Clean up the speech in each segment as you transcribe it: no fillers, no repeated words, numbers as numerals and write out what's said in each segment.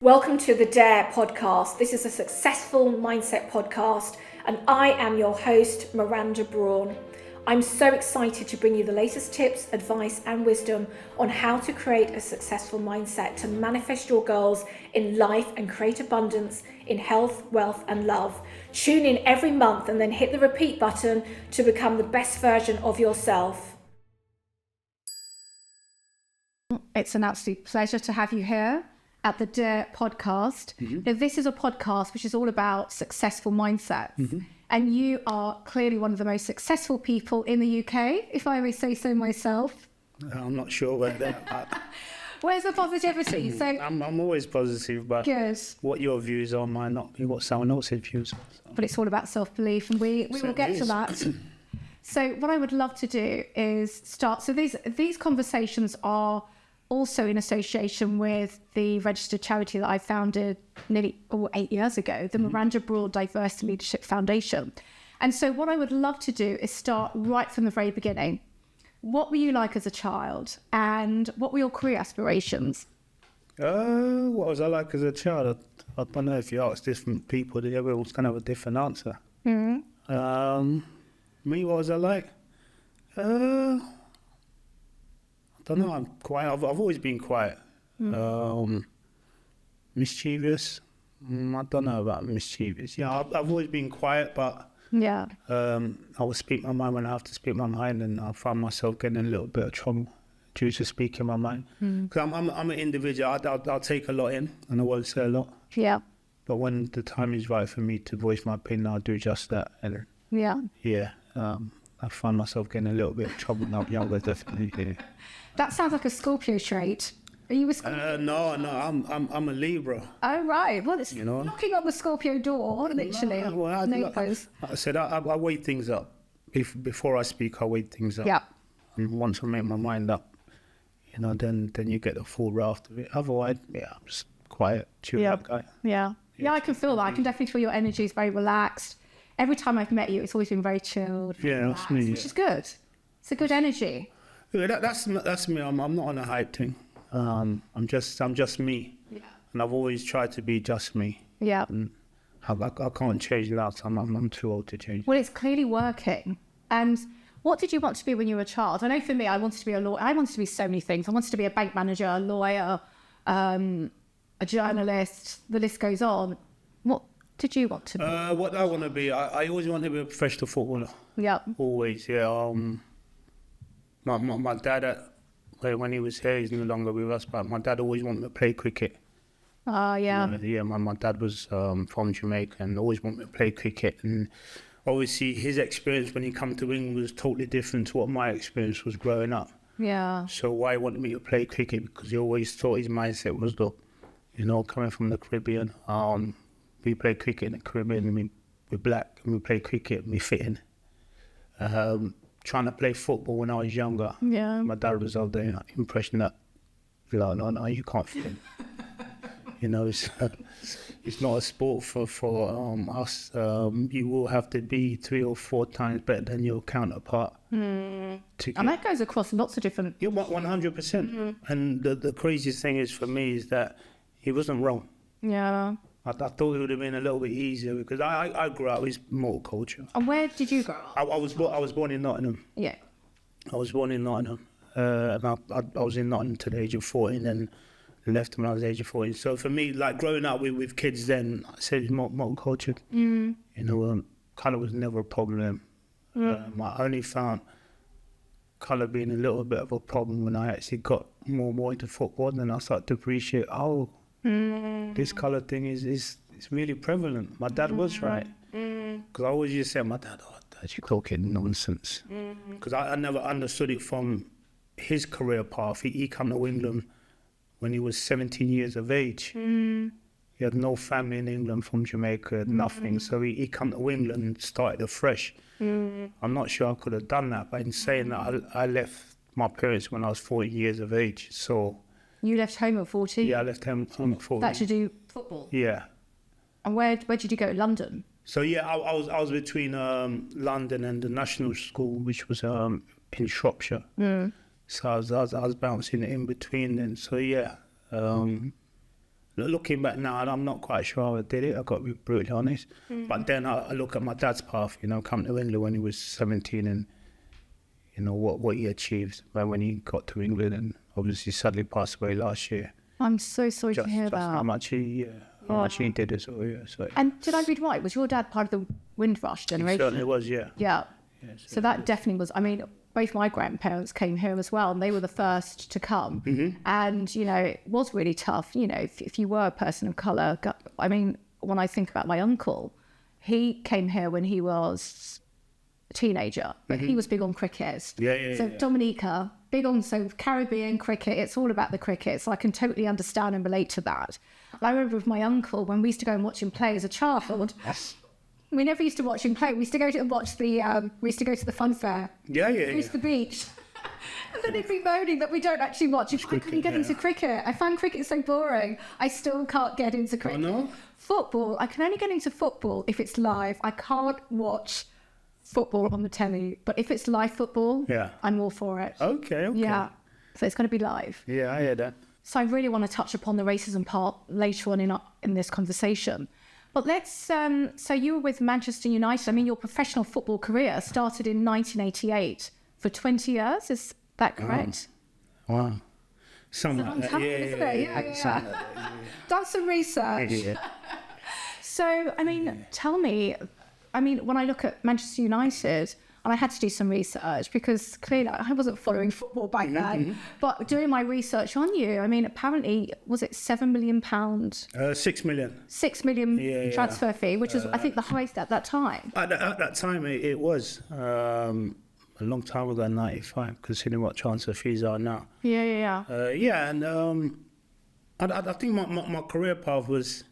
Welcome to the D.A.R.E podcast. This is a successful mindset podcast, and I am your host, Miranda Brawn. I'm so excited to bring you the latest tips, advice, and wisdom on how to create a successful mindset to manifest your goals in life and create abundance in health, wealth, and love. Tune in every month and then hit the repeat button to become the best version of yourself. It's an absolute pleasure to have you here at the D.A.R.E podcast. Now, this is a podcast which is all about successful mindsets. And you are clearly one of the most successful people in the UK, if I may say so myself. I'm not sure where they're at. Where's the positivity? So I'm always positive, but good. what your views are might not be what someone else's views are. So. But it's all about self-belief, and we will get to that. So what I would love to do is start. So these conversations are also in association with the registered charity that I founded nearly 8 years ago, the Miranda K Diverse Leadership Foundation. And so what I would love to do is start right from the very beginning. What were you like as a child, and what were your career aspirations? What was I like as a child? I don't know, if you ask different people, they all kind of have a different answer. Me, what was I like? I don't know, I'm quiet. I've always been quiet. Mischievous. I don't know about mischievous. Yeah, I've always been quiet, but Yeah. I will speak my mind when I have to speak my mind, and I find myself getting in a little bit of trouble due to speaking my mind. Because I'm an individual. I'll take a lot in, and I won't say a lot. Yeah. But when the time is right for me to voice my opinion, I'll do just that. And Yeah. I find myself getting a little bit of trouble now. Younger, definitely. Yeah. That sounds like a Scorpio trait. Are you a Scorpio? No, I'm a Libra. Oh, right. Well, it's You know? knocking on the Scorpio door, literally. Like I said, I weigh things up. Before I speak, I weigh things up. Yeah. And once I make my mind up, then you get the full raft of it. Otherwise, I'm just quiet, chill out guy. Yeah, I can feel that. I can definitely feel your energy is very relaxed. Every time I've met you, it's always been very chilled. Yeah, that's me. Which is good. It's a good energy. Yeah, that's me. I'm not on a hype thing. I'm just me. Yeah. And I've always tried to be just me. Yeah. And I can't change that. I'm too old to change. Well, it's clearly working. And what did you want to be when you were a child? I know for me, I wanted to be a lawyer. I wanted to be so many things. I wanted to be a bank manager, a lawyer, a journalist. The list goes on. What did you want to be? What I want to be, I always wanted to be a professional footballer. Yeah. Always, yeah. My dad, when he was here, he's no longer with us, but my dad always wanted me to play cricket. Yeah. Yeah, my dad was from Jamaica and always wanted me to play cricket. And obviously his experience when he come to England was totally different to what my experience was growing up. Yeah. So why he wanted me to play cricket? Because he always thought his mindset was, look, coming from the Caribbean, we play cricket in the Caribbean, and we're black, and we play cricket, and we fit in. Trying to play football when I was younger, my dad was of the impression that, no, you can't fit in. It's not a sport for us. You will have to be 3 or 4 times better than your counterpart. And that goes across lots of different... Yeah, 100%. And the craziest thing is for me is that he wasn't wrong. Yeah. I thought it would have been a little bit easier because I grew up with motorculture. And where did you grow up? I was born in Nottingham. Yeah. I was born in Nottingham. And I was in Nottingham to the age of 14 and left when I was the age of 14. So for me, like growing up with kids then, I said it's motorculture. Colour was never a problem. I only found colour being a little bit of a problem when I actually got more and more into football. And then I started to appreciate, this colour thing is really prevalent. My dad was right. Because I always used to say to my dad, Dad, you're talking nonsense. Because I never understood it from his career path. He came to England when he was 17 years of age. He had no family in England from Jamaica, nothing. So he came to England and started afresh. I'm not sure I could have done that, but in saying that, I left my parents when I was 14 years of age. So You left home at 40? yeah, I left home at 14. That to do football? Yeah. And where did you go? London? So yeah, I was between London and the National School, which was in Shropshire. So I was bouncing in between then. So yeah, looking back now, I'm not quite sure how I did it. I got to be brutally honest. But then I look at my dad's path. You know, coming to England when he was 17, and you know what he achieved when he got to England, and obviously sadly passed away last year. I'm so sorry to hear that. How much he did as well. Yeah. So. And did I read right? Was your dad part of the Windrush generation? He certainly was. Yeah. Yeah. So that definitely was. I mean, both my grandparents came here as well, and they were the first to come. And, you know, it was really tough. You know, if you were a person of colour, I mean, when I think about my uncle, he came here when he was a teenager, but he was big on cricket. So Dominica, big on Caribbean cricket. It's all about the cricket. So I can totally understand and relate to that. And I remember with my uncle, when we used to go and watch him play as a child, we never used to watch him play. We used to go to watch the. We used to go to the fun fair. We used to the beach, and then he'd be moaning that we don't actually watch. I couldn't get into cricket. I found cricket so boring. I still can't get into cricket. Oh no. Football. I can only get into football if it's live. I can't watch football on the telly, but if it's live football, I'm all for it. Okay. Yeah. So it's got to be live. Yeah, I hear that. So I really want to touch upon the racism part later on in this conversation. But let's, so you were with Manchester United. I mean, your professional football career started in 1988 for 20 years. Is that correct? Wow. Something like that. Yeah. Done some research. So, I mean, tell me, I mean, when I look at Manchester United, and I had to do some research because clearly I wasn't following football back then. But doing my research on you, I mean, apparently, was it £7 million? 6 million. 6 million transfer fee, which was, I think, the highest at that time. At that time, it was a long time ago, 95, considering what transfer fees are now. And I think my career path was,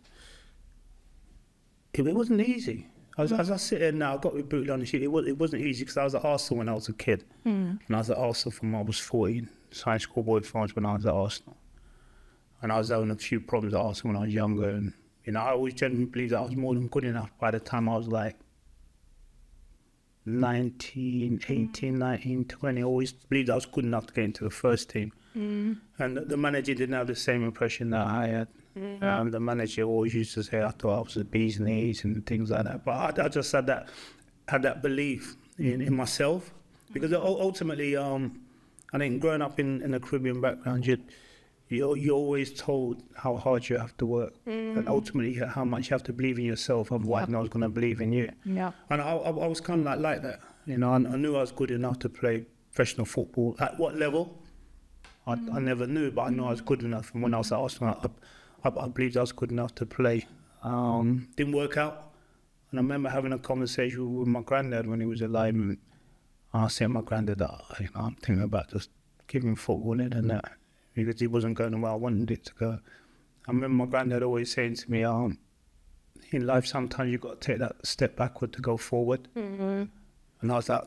it wasn't easy. As I sit here now, I've got to be brutally honest, it wasn't easy because I was at Arsenal when I was a kid. And I was at Arsenal from when I was 14, signed schoolboy forms when I was at Arsenal. And I was having a few problems at Arsenal when I was younger. And, you know, I always genuinely believed that I was more than good enough by the time I was like 19, 18, 19, 20. I always believed I was good enough to get into the first team. And the manager didn't have the same impression that I had. The manager always used to say I thought I was the bee's knees and things like that. But I just had that belief in myself, because ultimately, I think growing up in a Caribbean background, you're always told how hard you have to work, and ultimately how much you have to believe in yourself. Otherwise, no one's going to believe in you. And I was kind of like that. You know, I knew I was good enough to play professional football. At what level? I never knew, but I know I was good enough. And when I was at Arsenal, I believed I was good enough to play. Didn't work out. And I remember having a conversation with my granddad when he was alive. And I said to my granddad that I'm thinking about just giving football in and that, because he wasn't going the way I wanted it to go. I remember my granddad always saying to me, in life sometimes you've got to take that step backward to go forward. And I was like,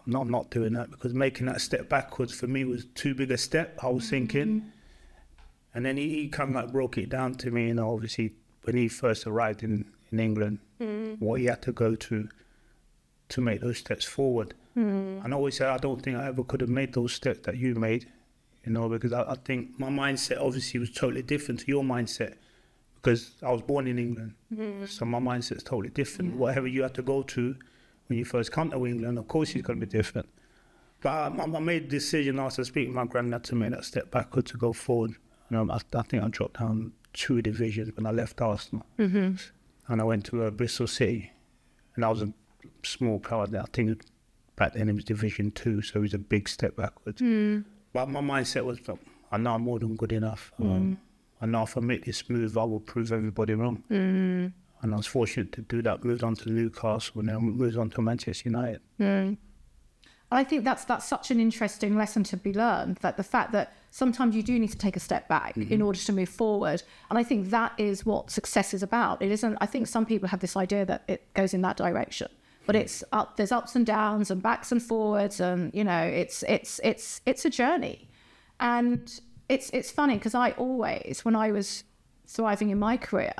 no, I'm not doing that, because making that step backwards for me was too big a step, I was thinking. And then he kind of like broke it down to me, you know, obviously when he first arrived in England, what he had to go to make those steps forward. And I always said, I don't think I ever could have made those steps that you made, you know, because I think my mindset obviously was totally different to your mindset, because I was born in England. So my mindset's totally different. Whatever you had to go to when you first come to England, of course it's going to be different. But I made a decision after speaking to my granddad to make that step backward to go forward. You know, I think I dropped down 2 divisions when I left Arsenal. And I went to Bristol City, and I was a small club. I think back then it was Division 2, so it was a big step backwards. But my mindset was, I know I'm more than good enough. I know if I make this move, I will prove everybody wrong. And I was fortunate to do that. Moved on to Newcastle, and then moved on to Manchester United. And I think that's such an interesting lesson to be learned, that the fact that sometimes you do need to take a step back in order to move forward. And I think that is what success is about. It isn't. I think some people have this idea that it goes in that direction, but it's up. There's ups and downs and backs and forwards, and you know, it's a journey. And it's funny because I always, when I was thriving in my career,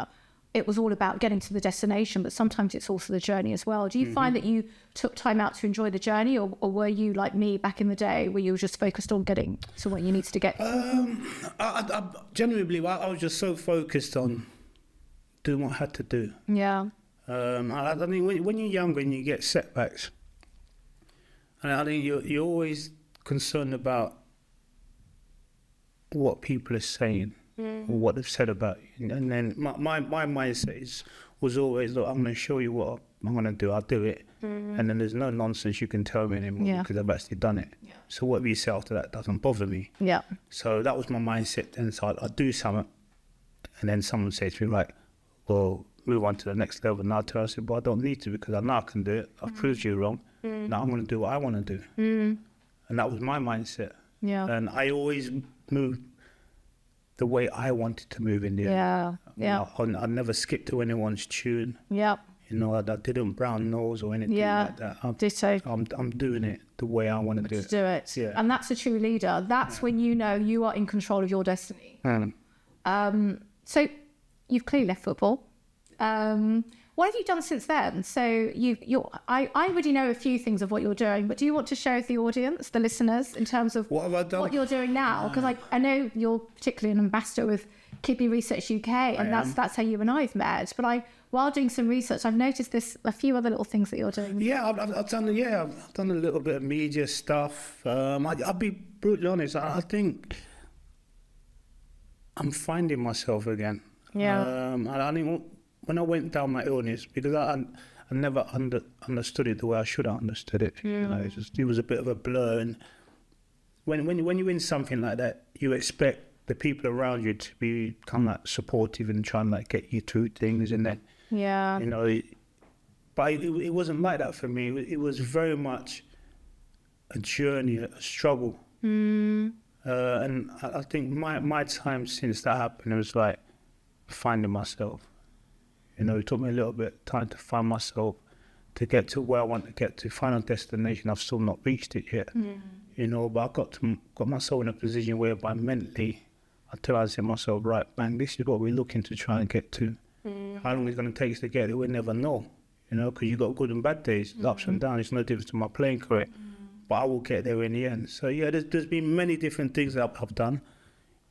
it was all about getting to the destination, but sometimes it's also the journey as well. Do you find that you took time out to enjoy the journey, or were you like me back in the day where you were just focused on getting to what you needed to get? I genuinely believe I was just so focused on doing what I had to do. Yeah. I mean, when you're younger and you get setbacks, and I think you're always concerned about what people are saying or what they've said about you. And then my mindset was always, look, I'm going to show you what I'm going to do. I'll do it. And then there's no nonsense you can tell me anymore because I've actually done it. Yeah. So whatever you say after that doesn't bother me. Yeah. So that was my mindset. And so I'd do something, and then someone would say to me, right, well, move on to the next level. And I'd tell her, I said, well, I don't need to, because I know I can do it. I've proved you wrong. Now I'm going to do what I want to do. And that was my mindset. Yeah. And I always moved the way I wanted to move in the end. Yeah. I never skipped to anyone's tune. Yeah. You know, I didn't brown nose or anything like that. Ditto. I'm doing it the way I want to do it. Yeah. And that's a true leader. That's when you know you are in control of your destiny. So you've clearly left football. What have you done since then? So I already know a few things of what you're doing, but do you want to share with the audience, the listeners, in terms of what have I done? What you're doing now? Because I know you're particularly an ambassador with Kidney Research UK, and that's how you and I have met. But while doing some research, I've noticed a few other little things that you're doing. Yeah, I've done a little bit of media stuff. I'll be brutally honest. I think I'm finding myself again. Yeah. I think when I went down my illness, because I never understood it the way I should have understood it. You know, it was a bit of a blur. And when you win something like that, you expect the people around you to be kind of like supportive and trying to like get you through things, and then you know, but it wasn't like that for me. It was very much a journey, a struggle. And I think my time since that happened, it was like finding myself. You know, it took me a little bit of time to find myself, to get to where I want to get to. Final destination, I've still not reached it yet. You know, but I got myself in a position whereby mentally, I to myself, right, bang, this is what we're looking to try and get to. How long it's going to take us to get it, we'll never know. You know, because you got good and bad days, ups and downs. It's no difference to my playing career, but I will get there in the end. So yeah, there's been many different things that I've done.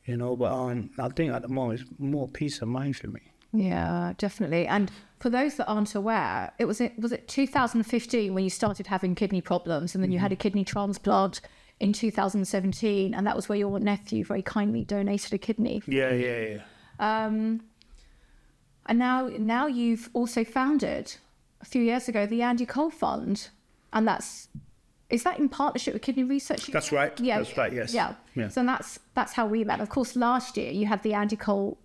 You know, but I think at the moment it's more peace of mind for me. Yeah, definitely. And for those that aren't aware, was it 2015 when you started having kidney problems, and then you had a kidney transplant in 2017, and that was where your nephew very kindly donated a kidney. Yeah. And now you've also founded a few years ago the Andy Cole Fund, and is that in partnership with Kidney Research? That's right. Yeah, that's right. Yes. Yeah. So that's how we met. Of course, last year you had the Andy Cole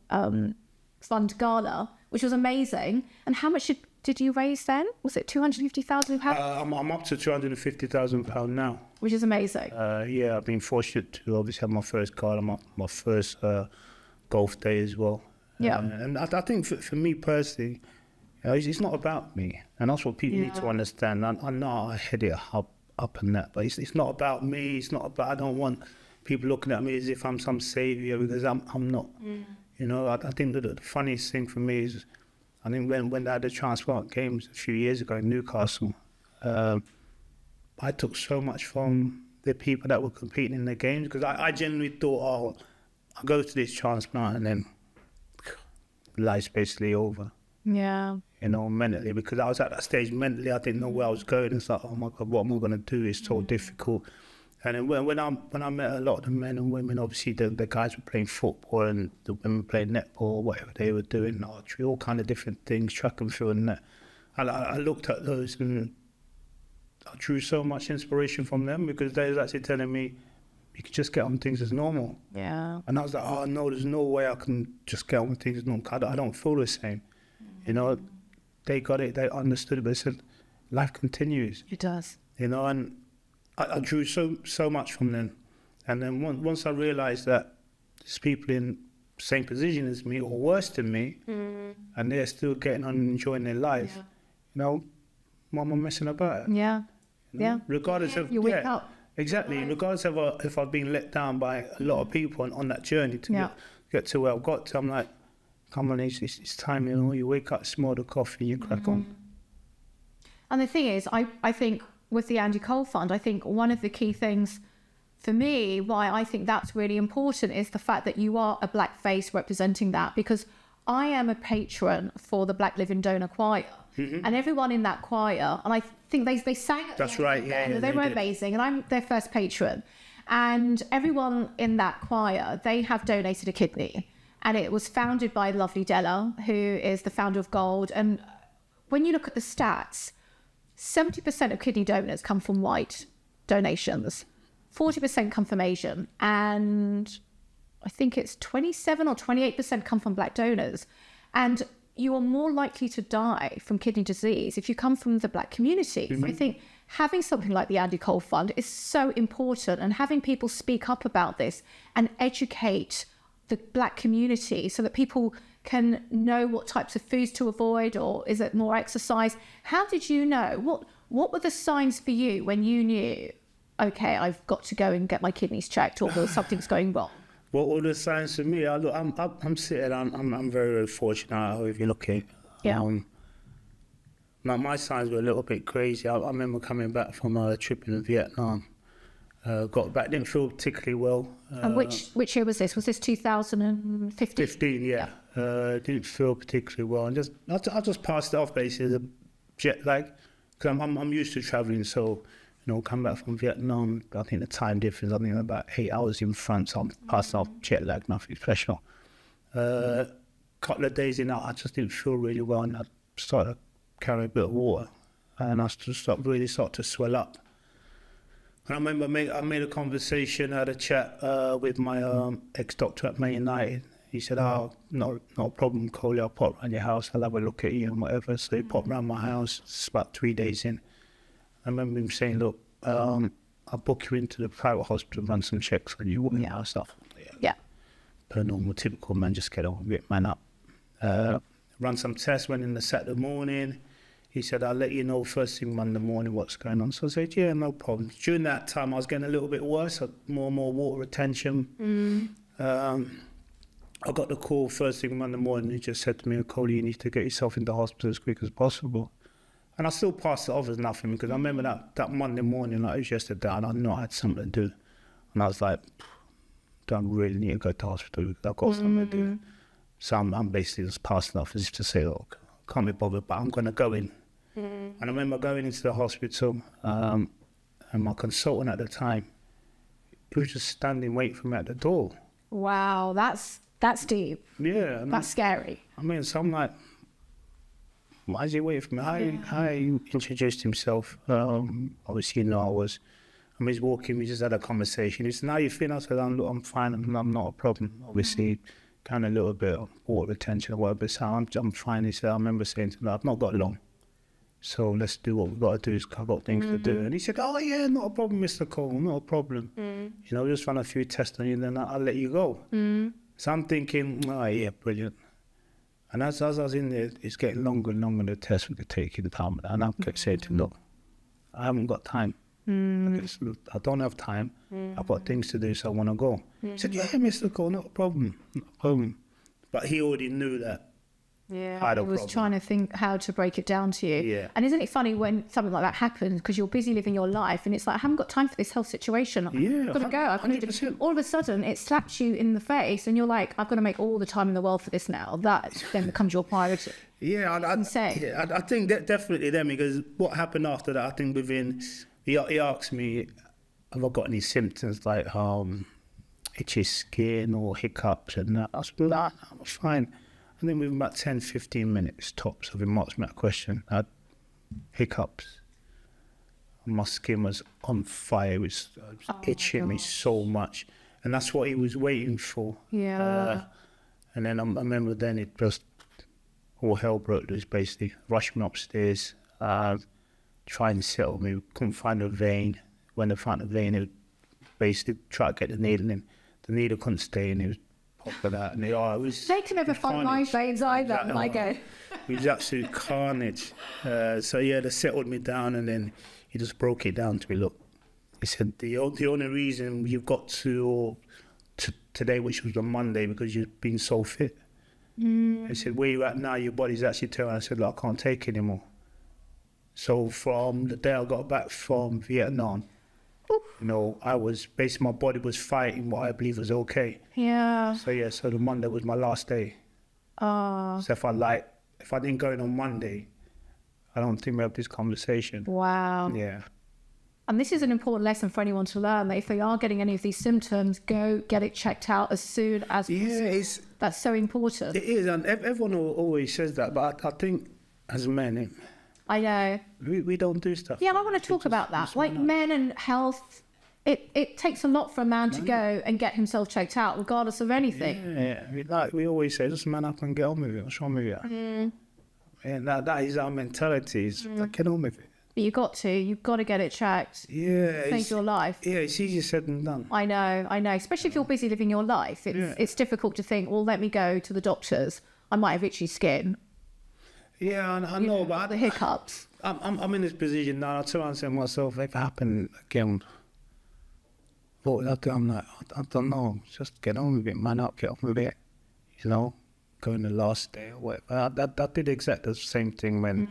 Fund Gala, which was amazing. And how much did you raise then? Was it £250,000? I'm up to £250,000 now. Which is amazing. Yeah, I've been fortunate to obviously have my first gala, my first golf day as well. Yeah. And I think for me personally, it's not about me. And that's what people need to understand. I know I head it up and that, but it's not about me. It's not about, I don't want people looking at me as if I'm some savior, because I'm not. You know, I think that the funniest thing for me is, I think when they had the transplant games a few years ago in Newcastle, I took so much from the people that were competing in the games, because I genuinely thought, I'll go to this transplant and then life's basically over. Yeah. You know, mentally, because I was at that stage mentally, I didn't know where I was going. It's like, oh my God, what am I going to do? It's so difficult. And then when I met a lot of the men and women, obviously the guys were playing football and the women playing netball, whatever they were doing, archery, all kind of different things, track and field and that. I looked at those and I drew so much inspiration from them, because they was actually telling me, you can just get on things as normal. Yeah. And I was like, oh no, there's no way I can just get on with things as normal. I don't feel the same. You know, they got it, they understood it, but they said, life continues. It does. You know, and I drew so much from them. And then once I realised that there's people in the same position as me or worse than me, and they're still getting on and enjoying their life, you know, why am I messing about it? Yeah. You know? Regardless of... You wake up. Exactly. Regardless of if I've been let down by a lot of people on that journey to get to where I've got to, I'm like, come on, it's time, you know, you wake up, smell the coffee, you crack on. And the thing is, I think with the Andy Cole Fund, I think one of the key things for me, why I think that's really important, is the fact that you are a black face representing that, because I am a patron for the Black Living Donor Choir, and everyone in that choir, and I think they sang at That's right, yeah, they were did. amazing, and I'm their first patron, and everyone in that choir, they have donated a kidney, and it was founded by lovely Della, who is the founder of Gold. And when you look at the stats, 70% of kidney donors come from white donations, 40% come from Asian, and I think it's 27 or 28% come from black donors. And you are more likely to die from kidney disease if you come from the black community. So I think having something like the Andy Cole Fund is so important, and having people speak up about this and educate the black community so that people can know what types of foods to avoid, or is it more exercise? How did you know? What were the signs for you when you knew, okay, I've got to go and get my kidneys checked, or something's going wrong? What were the signs for me? I'm sitting. I'm very, very fortunate. If you look at, my signs were a little bit crazy. I remember coming back from a trip in Vietnam. Got back, didn't feel particularly well. And which year was this? Was this 2015? 15, yeah. Didn't feel particularly well, and I just passed it off basically, the jet lag, because I'm used to traveling. So, you know, come back from Vietnam, I think the time difference, I think about 8 hours in front, so I'm passing off jet lag, nothing special. Couple of days in, I just didn't feel really well, and I started carrying a bit of water, and I started to swell up. And I remember I made a conversation, I had a chat with my ex-doctor at Man United. He said, not a problem, Coley, I'll pop around your house, I'll have a look at you and whatever. So he popped around my house, it's about 3 days in. I remember him saying, look, I'll book you into the private hospital, run some checks on you, whatever stuff. Yeah. Per normal, typical man, just get on, get man up. Run some tests, went in the Saturday morning. He said, I'll let you know first thing Monday morning what's going on. So I said, yeah, no problem. During that time, I was getting a little bit worse, more and more water retention. I got the call first thing Monday morning. He just said to me, Coley, you need to get yourself into hospital as quick as possible. And I still passed it off as nothing, because I remember that Monday morning, like it was yesterday, and I knew I had something to do. And I was like, don't really need to go to hospital, because I've got something to do. So I'm basically just passing off as if to say, look, can't be bothered, but I'm going to go in. And I remember going into the hospital, and my consultant at the time, he was just standing waiting for me at the door. Wow, that's deep. Yeah. That's scary. I mean, so I'm like, why is he waiting for me? He introduced himself. Obviously, you know, he's walking, we just had a conversation. He said, how you feeling? I said, I'm fine, I'm not a problem. Obviously, kind of a little bit of water retention or whatever, so I'm fine. He said, I remember saying to him, I've not got long, so let's do what we've got to do, I've got things to do. And he said, oh yeah, not a problem, Mr. Cole, not a problem. You know, just run a few tests on you, then I'll let you go. So I'm thinking, oh yeah, brilliant. And as I was in there, it's getting longer and longer, the test we could take in the time. And I kept saying to him, look, I haven't got time. I don't have time. I've got things to do, so I want to go. He said, yeah, Mr. Cole, not a problem. But he already knew that. Yeah, I was trying to think how to break it down to you. Yeah. And isn't it funny when something like that happens, because you're busy living your life and it's like, I haven't got time for this health situation. Yeah, I've got to go. I've got to. All of a sudden, it slaps you in the face and you're like, I've got to make all the time in the world for this now. That then becomes your priority. Yeah, I think that definitely then, because what happened after that, I think within, he asked me, have I got any symptoms like itchy skin or hiccups and that? I said, nah, I'm fine. I think within about 10, 15 minutes tops of him asking me that question, I had hiccups. My skin was on fire. It was itching me so much. And that's what he was waiting for. Yeah. And then I remember then it just, all hell broke loose basically. Rushed me upstairs, try and settle me. Couldn't find a vein. When they found a vein, it basically tried to get the needle in. The needle couldn't stay in. It was for that, and it was. They can never find my veins either. Exactly. My go. It was absolute carnage. So yeah, they settled me down, and then he just broke it down to me. Look, he said the only reason you've got to today, which was on Monday, because you've been so fit. They said, where you at now? Your body's actually telling. I said, look, I can't take anymore. So from the day I got back from Vietnam, you know, my body was fighting what I believe was okay. Yeah. So the Monday was my last day. So if I didn't go in on Monday, I don't think we have this conversation. Wow. Yeah. And this is an important lesson for anyone to learn, that if they are getting any of these symptoms, go get it checked out as soon as possible. Yeah, that's so important. It is, and everyone always says that, but I think as men, I know. we don't do stuff. Yeah, and I want to talk about that. Like men and health, it takes a lot for a man to go and get himself checked out, regardless of anything. Yeah. We always say, just man up and get on with it. What's wrong with you? And that is our mentality. Is like, get on with it. But you've got to get it checked. Yeah. Save your life. Yeah, it's easier said than done. I know. Especially if you're busy living your life. It's difficult to think, well, let me go to the doctors. I might have itchy skin. Yeah, I know, but the hiccups. I'm in this position now. I turn around and say to myself, if it happened again, I'm like, I don't know. Just get on with it, man up, get on with it. You know, go in the last day or whatever. I did exactly the same thing when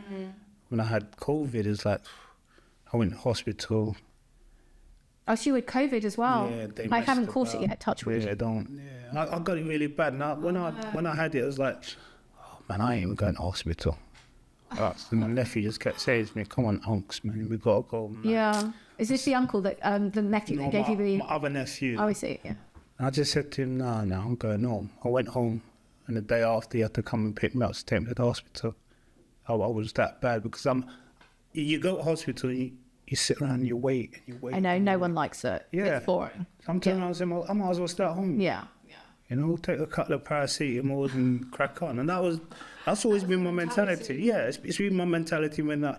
I had COVID. It's like, I went to hospital. Oh, so you had COVID as well? Yeah, I haven't caught it yet, touch wood. Yeah, I got it really bad. Now, when I had it, it was like, oh man, I ain't even going to hospital. So my nephew just kept saying to me, come on, unks, man, we got to go. Man. Yeah. Is this the uncle that, the nephew that gave you the... My other nephew. Oh, I see, yeah. I just said to him, no, I'm going home. I went home, and the day after, he had to come and pick me up to take me to the hospital. I was that bad, because you go to hospital, you sit around and you wait. I know, no one likes it. Yeah. It's boring. I'm turning around and saying, well, I might as well start home. Yeah. You know, take a couple of paracetamol and crack on. And that's always been my mentality. Yeah, it's been my mentality when I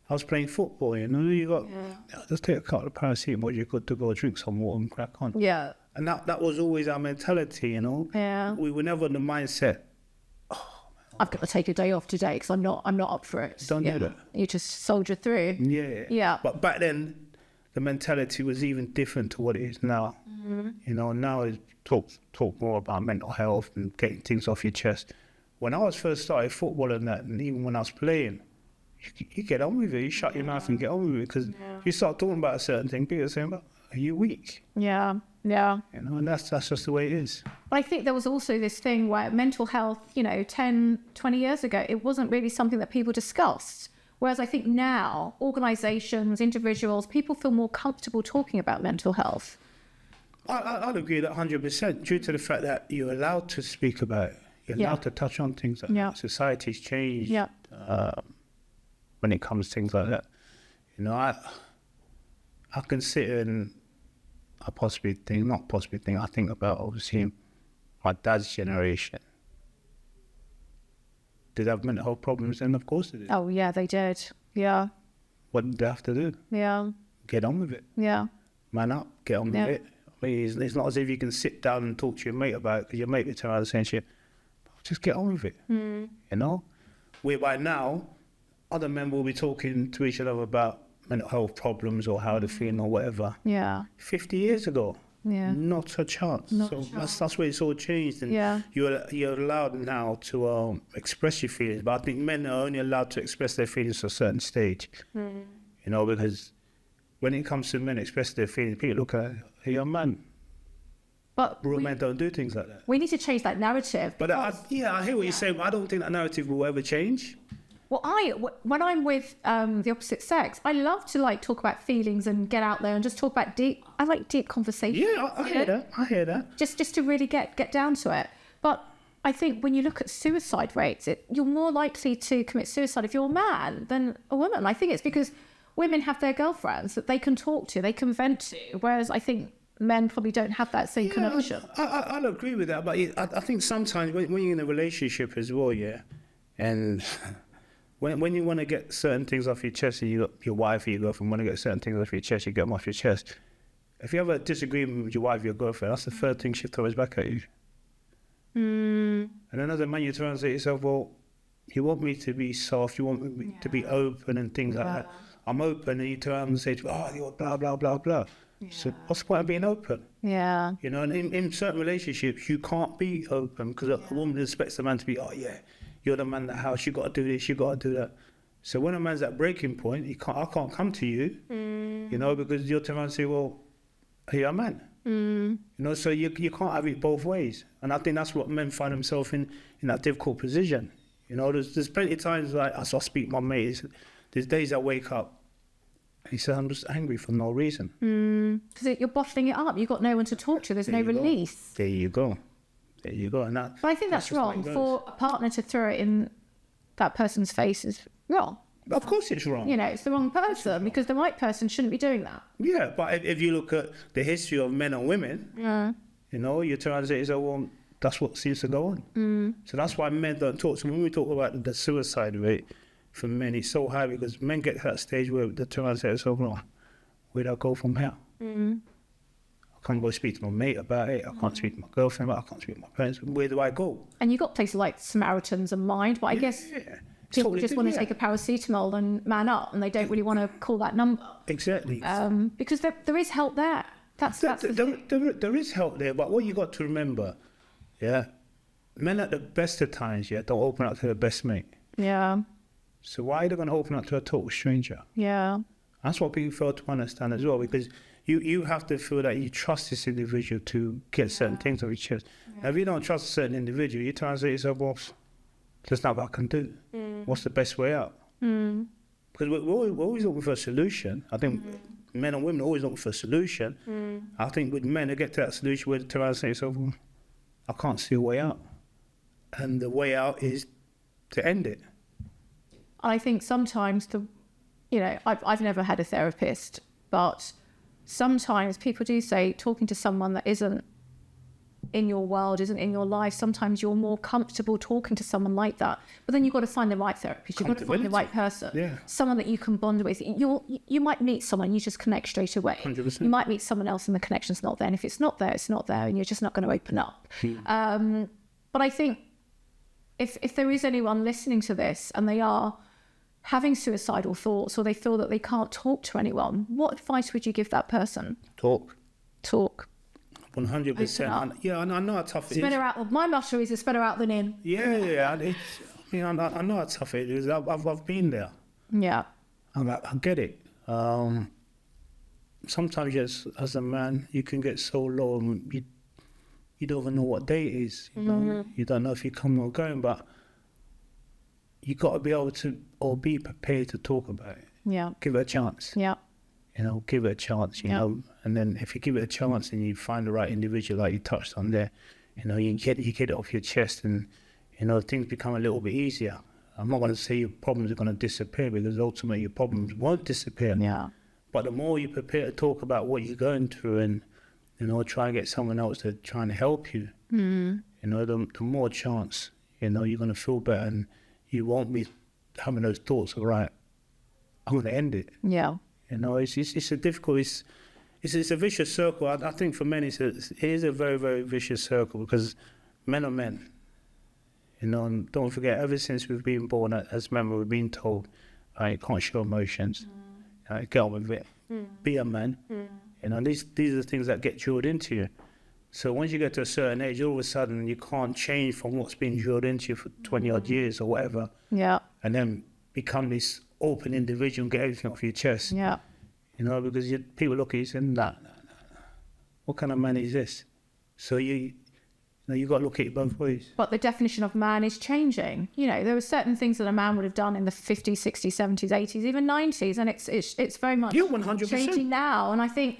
was playing football, you know. You got, just take a couple of paracetamol, you're good to go, drink some water and crack on. Yeah. And that was always our mentality, you know. Yeah. We were never in the mindset, I've got to take a day off today because I'm not up for it. Don't do that. You just soldier through. Yeah. Yeah. But back then, the mentality was even different to what it is now. You know, now it's talk more about mental health and getting things off your chest. When I was first started football and that, and even when I was playing, you get on with it. You shut your mouth and get on with it, because you start talking about a certain thing, people are saying, are you weak? Yeah. You know, and that's just the way it is. But I think there was also this thing where mental health, 10, 20 years ago, it wasn't really something that people discussed. Whereas I think now, organisations, individuals, people feel more comfortable talking about mental health. I'd agree that 100%, due to the fact that you're allowed to speak about it. You're allowed to touch on things like that. Society's changed when it comes to things like that. You know, I can sit and I think about, obviously, my dad's generation. Did they have mental health problems then? Of course they did. Oh, yeah, they did. Yeah. What did they have to do? Yeah. Get on with it. Yeah. Man up, get on with it. I mean, it's not as if you can sit down and talk to your mate about it, because your mate will turn around and say shit. Just get on with it. You know? Whereby now, other men will be talking to each other about mental health problems or how they're feeling or whatever. Yeah. 50 years ago. Yeah. Not a chance. That's where it's all changed. And you're allowed now to express your feelings. But I think men are only allowed to express their feelings to a certain stage. You know, because when it comes to men expressing their feelings, people look at, hey, you're a man. But real men don't do things like that. We need to change that narrative. But I hear what you're saying, but I don't think that narrative will ever change. Well, when I'm with the opposite sex, I love to talk about feelings and get out there and just talk about I like deep conversation. Yeah, I hear that. Just to really get down to it. But I think when you look at suicide rates, you're more likely to commit suicide if you're a man than a woman. I think it's because women have their girlfriends that they can talk to, they can vent to, whereas I think men probably don't have that same connection. I'll agree with that, but I think sometimes when you're in a relationship as well, and when you want to get certain things off your chest, and you got your wife or your girlfriend want to get certain things off your chest, you get them off your chest. If you have a disagreement with your wife or your girlfriend, that's the third thing she throws back at you. And another man, you turn around and say to yourself, well, you want me to be soft, you want me to be open and things like that. I'm open, and you turn around and say, oh, you're blah, blah, blah, blah. So what's the point of being open? Yeah. You know, and in certain relationships, you can't be open because a woman expects a man to be, oh yeah, you're the man in the house, you got to do this, you got to do that. So when a man's at breaking point, I can't come to you, you know, because you'll turn around and say, well, you're a man. You know, so you can't have it both ways. And I think that's what men find themselves in that difficult position. You know, there's plenty of times like, as I speak to my mates, there's days I wake up, he said, I'm just angry for no reason. Because you're bottling it up. You've got no one to talk to. There's no release. There you go. And that. But I think that's wrong. For a partner to throw it in that person's face is wrong. Of course it's wrong. You know, it's the wrong person because the right person shouldn't be doing that. Yeah, but if you look at the history of men and women, you know, you turn around and say, well, that's what seems to go on. So that's why men don't talk. So when we talk about the suicide rate, for men, it's so high because men get to that stage where they turn around and say, well, where do I go from here? I can't go speak to my mate about it. I can't speak to my girlfriend about it. I can't speak to my parents. Where do I go? And you've got places like Samaritans in mind, but I guess people just want to take a paracetamol and man up, and they don't really want to call that number. Exactly. Because there is help there. There is help there, but what you got to remember, men at the best of times, don't open up to their best mate. Yeah. So why are they going to open up to a total stranger? Yeah. That's what people fail to understand as well, because you have to feel that you trust this individual to get certain things off your chest. Yeah. Now, if you don't trust a certain individual, you try and say to yourself, well, there's not what I can do. What's the best way out? Because we're always looking for a solution. I think men and women are always looking for a solution. I think with men, they get to that solution where they try and say to yourself, well, I can't see a way out. And the way out is to end it. I think sometimes I've never had a therapist, but sometimes people do say talking to someone that isn't in your world, isn't in your life, sometimes you're more comfortable talking to someone like that. But then you've got to find the right therapist. You've got to find the right person, someone that you can bond with. You might meet someone, you just connect straight away. 100%. You might meet someone else and the connection's not there. And if it's not there, it's not there, and you're just not going to open up. But I think if there is anyone listening to this and they are having suicidal thoughts or they feel that they can't talk to anyone, what advice would you give that person? Talk. 100%. Yeah, I know how tough it is. Better out. My motto is it's better out than in. Yeah. I know how tough it is. I've been there. Yeah. I get it. Sometimes, yes, as a man, you can get so low and you don't even know what day it is. You don't know if you're coming or going, but you got to be able to or be prepared to talk about it. Yeah. Give it a chance. Yeah. Give it a chance, you know. And then if you give it a chance and you find the right individual like you touched on there, you get it off your chest and, things become a little bit easier. I'm not going to say your problems are going to disappear because ultimately your problems won't disappear. Yeah. But the more you prepare to talk about what you're going through and, try and get someone else to try and help you, the more chance, you're going to feel better and you won't be having those thoughts of, right, I'm going to end it. Yeah. It's a difficult, it's a vicious circle. I think for men it is a very, very vicious circle because men are men. And don't forget, ever since we've been born as men, we've been told, you can't show emotions. Get on with it. Be a man. These are the things that get drilled into you. So once you get to a certain age, all of a sudden you can't change from what's been drilled into you for 20 odd years or whatever. Yeah. And then become this open individual and get everything off your chest. Yeah. Because people look at you and say, nah. What kind of man is this? So you got to look at it both ways. But the definition of man is changing. There were certain things that a man would have done in the 50s, 60s, 70s, 80s, even 90s, and it's very much 100%. changing now. And I think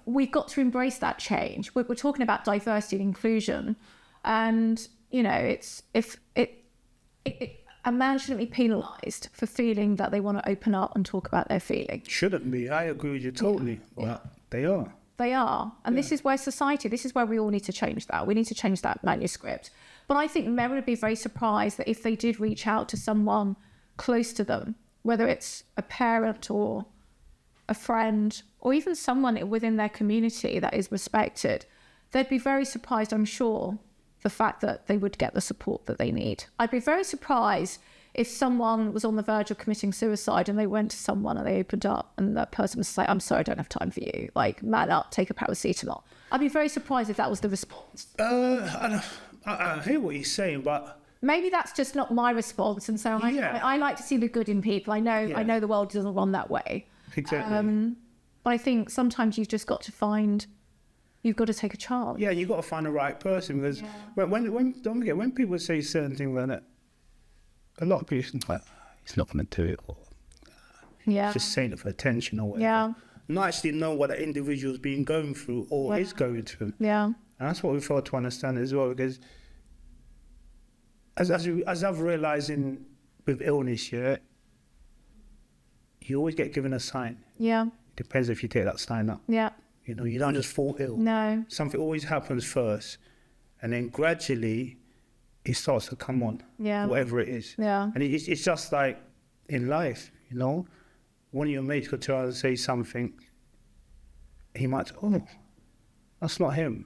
we've got to embrace that change. We're talking about diversity and inclusion, and a man shouldn't be penalised for feeling that they want to open up and talk about their feelings. Shouldn't be. I agree with you totally. But they are. They are. And this is where this is where we all need to change that. We need to change that manuscript. But I think men would be very surprised that if they did reach out to someone close to them, whether it's a parent or a friend or even someone within their community that is respected, they'd be very surprised, I'm sure, the fact that they would get the support that they need. I'd be very surprised if someone was on the verge of committing suicide and they went to someone and they opened up and that person was like, I'm sorry, I don't have time for you. Like, man up, take a paracetamol. I'd be very surprised if that was the response. I hear what you're saying, but maybe that's just not my response. And so I like to see the good in people. I know the world doesn't run that way. Exactly. But I think sometimes you've just got to you've got to take a chance. Yeah, you've got to find the right person, because when don't forget, when people say certain things like that, a lot of people are like, he's not going to do it, or just saying it for attention or whatever. Yeah. Not actually know what that individual's been going through or is going through. Yeah. And that's what we fail to understand as well, because as I've realised with illness, you always get given a sign. Yeah. It depends if you take that sign up. Yeah. You know, you don't just fall ill. No. Something always happens first, and then gradually it starts to come on. Yeah. Whatever it is. Yeah. And it's just like in life, you know, one of your mates could try to say something, he might say, oh, that's not him.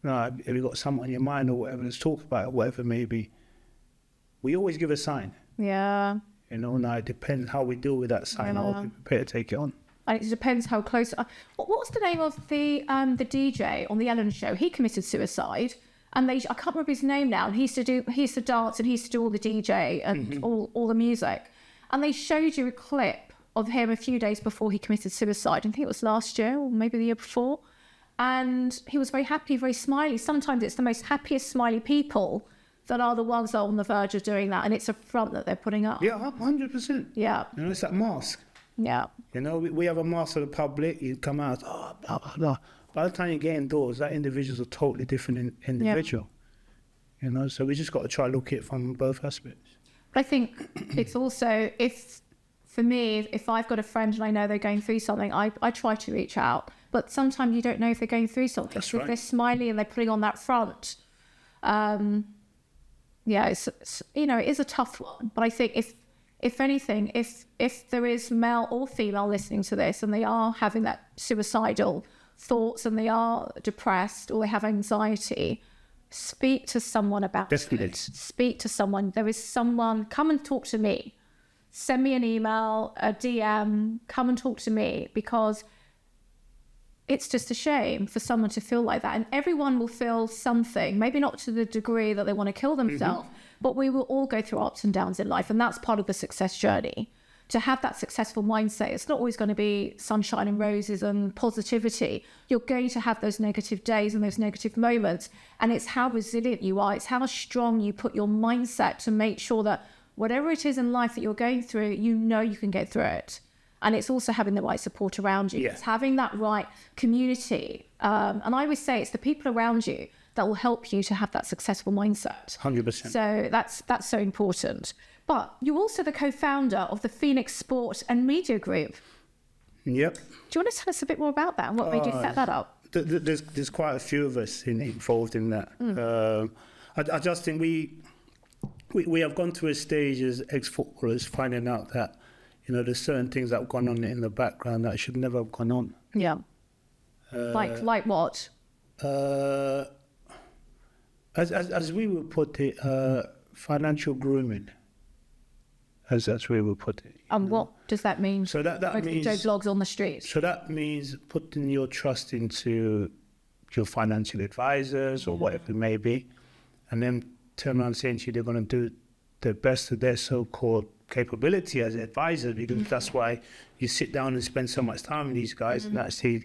No, have you got someone in your mind or whatever, let's talk about it, whatever it may be. We always give a sign. Yeah. You know, now it depends how we deal with that sign, how we prepare to take it on. And it depends how close. What was the name of the DJ on the Ellen show? He committed suicide, and I can't remember his name now. And he used to dance, and he used to do all the DJ and all the music. And they showed you a clip of him a few days before he committed suicide. I think it was last year or maybe the year before. And he was very happy, very smiley. Sometimes it's the most happiest, smiley people that are the ones that are on the verge of doing that, and it's a front that they're putting up. Yeah, 100%. Yeah. You know, it's that mask. Yeah. You know, we have a mask for the public. You come out, blah, blah, blah. By the time you get indoors, that individual's a totally different individual. You know, so we just got to try to look at it from both aspects. But I think it's also, for me, if I've got a friend and I know they're going through something, I try to reach out. But sometimes you don't know if they're going through something. That's if right. they're smiley and they're putting on that front. It's you know, it is a tough one. But I think if anything, if there is male or female listening to this and they are having that suicidal thoughts and they are depressed or they have anxiety, speak to someone about it. Speak to someone. There is someone, come and talk to me. Send me an email, a DM, come and talk to me, because it's just a shame for someone to feel like that. And everyone will feel something, maybe not to the degree that they want to kill themselves, but we will all go through ups and downs in life. And that's part of the success journey. To have that successful mindset, it's not always going to be sunshine and roses and positivity. You're going to have those negative days and those negative moments. And it's how resilient you are. It's how strong you put your mindset to make sure that whatever it is in life that you're going through, you know you can get through it. And it's also having the right support around you. Yeah. It's having that right community. And I always say it's the people around you that will help you to have that successful mindset. 100%. So that's so important. But you're also the co-founder of the Phoenix Sport and Media Group. Yep. Do you want to tell us a bit more about that and what made you set that up? There's quite a few of us involved in that. I just think we have gone through a stage as ex-footballers finding out that, you know, there's certain things that have gone on in the background that should never have gone on. Yeah. Like what? As we would put it, financial grooming. As we would put it. And what does that mean? So that means Joe Vlogs on the street. So that means putting your trust into your financial advisors or whatever it may be, and then turn around saying to you they're going to do the best of their so-called capability as advisors, because that's why you sit down and spend so much time with these guys and actually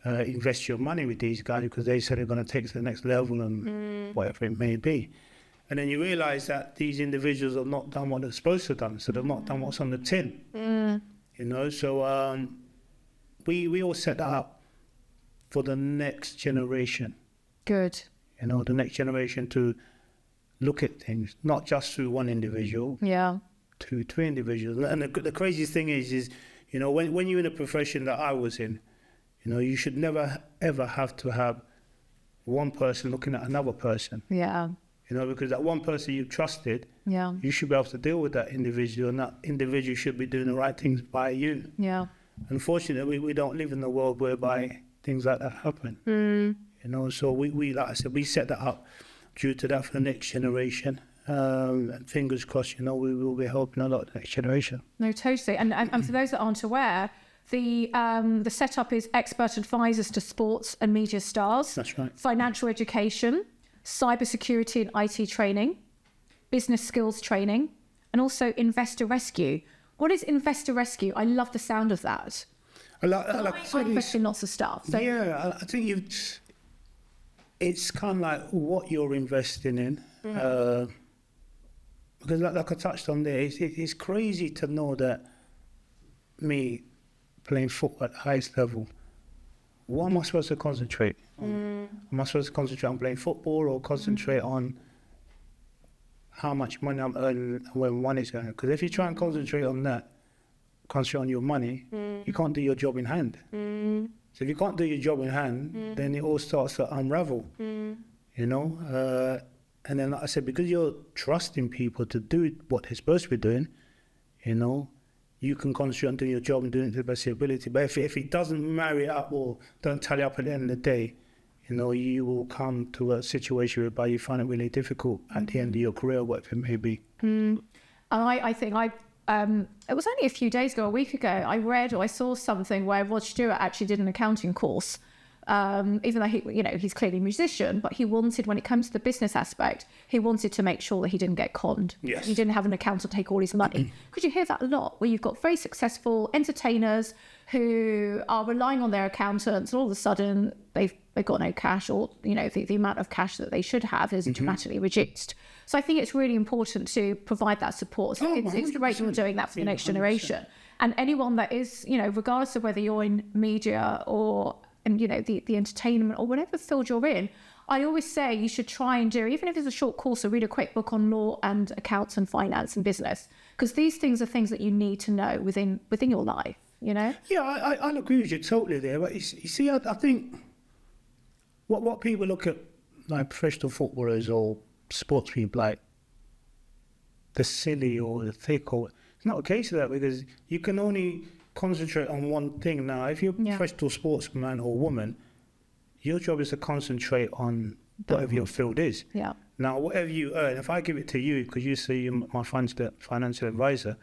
invest your money with these guys, because they said they're going to take it to the next level and whatever it may be. And then you realise that these individuals have not done what they're supposed to have done, so they've not done what's on the tin. You know, so we all set that up for the next generation. Good. You know, the next generation to look at things, not just through one individual, to two individuals. And the craziest thing is, you know, when you're in a profession that I was in, you know, you should never, ever have to have one person looking at another person. Yeah. You know, because that one person you trusted, Yeah. you should be able to deal with that individual, and that individual should be doing the right things by you. Yeah. Unfortunately, we don't live in a world whereby things like that happen. You know, so we like I said, we set that up due to that for the next generation. And fingers crossed, you know, we will be helping a lot of the next generation. No, totally. And for those that aren't aware, the setup is expert advisors to sports and media stars. That's right. Financial education, cybersecurity and IT training, business skills training, and also investor rescue. What is investor rescue? I love the sound of that. I question lots of stuff. So, yeah, I think it's kind of like what you're investing in. Because like I touched on there, it's crazy to know that me playing football at the highest level, what am I supposed to concentrate on? Am I supposed to concentrate on playing football or concentrate on how much money I'm earning and where money's going? Because if you try and concentrate on that, concentrate on your money, you can't do your job in hand. So if you can't do your job in hand, then it all starts to unravel, you know? And then, like I said, because you're trusting people to do what they're supposed to be doing, you know, you can concentrate on doing your job and doing it to the best of your ability. But if it doesn't marry up or don't tally up at the end of the day, you know, you will come to a situation whereby you find it really difficult at the end of your career, whatever it may be. And I think it was only a few days ago, a week ago, I read or I saw something where Rod Stewart actually did an accounting course. Even though he's clearly a musician, but he wanted, when it comes to the business aspect, he wanted to make sure that he didn't get conned. Yes. He didn't have an accountant take all his money. Because you hear that a lot, where you've got very successful entertainers who are relying on their accountants, and all of a sudden they've got no cash, or the amount of cash that they should have is dramatically reduced. So I think it's really important to provide that support. So it's great you're doing that for the next generation. And anyone that is, regardless of whether you're in media or the entertainment or whatever field you're in, I always say you should try and do, even if it's a short course, or read a quick book on law and accounts and finance and business, because these things are things that you need to know within your life, Yeah, I agree with you totally there. But you see, I think what people look at, like professional footballers or sports people, like the silly or the thick, or it's not a case of that, because you can only concentrate on one thing. Now, if you're a professional sportsman or woman, your job is to concentrate on whatever your field is. Yeah. Now, whatever you earn, if I give it to you, because you say you're my financial advisor,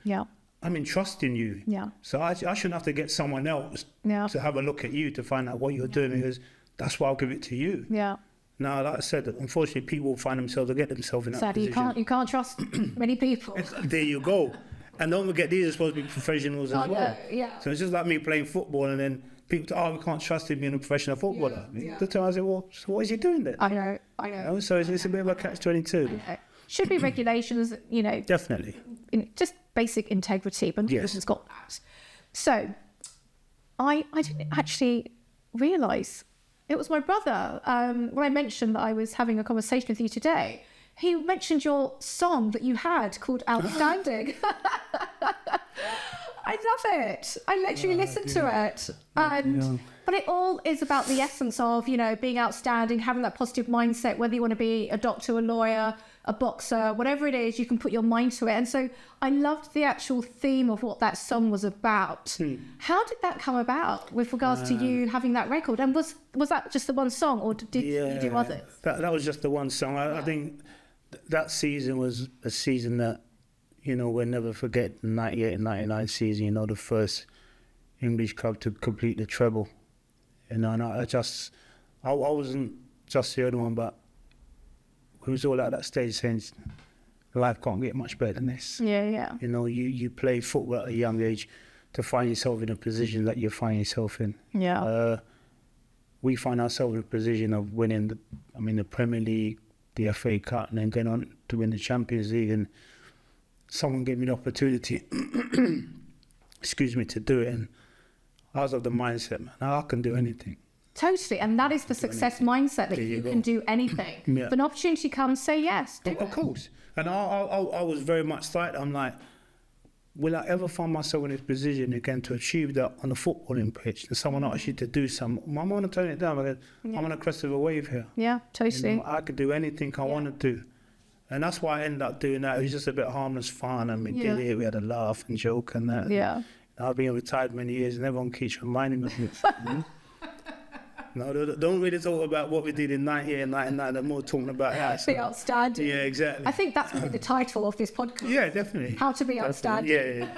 I'm entrusting you. Yeah. So I shouldn't have to get someone else to have a look at you to find out what you're doing, because that's why I'll give it to you. Yeah. Now, like I said, unfortunately, people find themselves or get themselves in that position. Sadly, you can't trust many people. There you go. And don't forget, these are supposed to be professionals as well. Yeah. So it's just like me playing football, and then people say, we can't trust him being a professional footballer. The time I say, well, so what is he doing then? I know. So it's a bit of a catch-22. Should be regulations, Definitely. Just basic integrity, but this has got that. So I didn't actually realise it was my brother. When I mentioned that I was having a conversation with you today, he mentioned your song that you had called Outstanding. I love it. I literally listened to it. But it all is about the essence of, being outstanding, having that positive mindset, whether you want to be a doctor, a lawyer, a boxer, whatever it is, you can put your mind to it. And so I loved the actual theme of what that song was about. How did that come about with regards to you having that record? And was that just the one song, or did you do others? That was just the one song. I think that season was a season that, we'll never forget. The 98 and 99 season, the first English club to complete the treble. And I wasn't just the only one, but we was all at that stage saying, life can't get much better than this. Yeah. You play football at a young age to find yourself in a position that you find yourself in. Yeah. We find ourselves in a position of winning the Premier League, the FA Cup, and then going on to win the Champions League, and someone gave me the opportunity to do it, and I was of the mindset, man, I can do anything. Totally, and that is the success mindset, that you can do anything. If an opportunity comes, say yes. Of course. And I was very much like, I'm like, will I ever find myself in this position again to achieve that on the footballing pitch? And someone asks you to do something, I'm going to turn it down, because I'm on a crest of a wave here. Yeah, totally. I could do anything I want to do. And that's why I ended up doing that. It was just a bit of harmless fun, and we did it, we had a laugh and joke and that. Yeah. I've been retired many years, and everyone keeps reminding me of it. No, they don't really talk about what we did in 98 and 99. They're more talking about us. Be outstanding. Yeah, exactly. I think that's going to be the title of this podcast. Yeah, definitely. How to be outstanding. Yeah.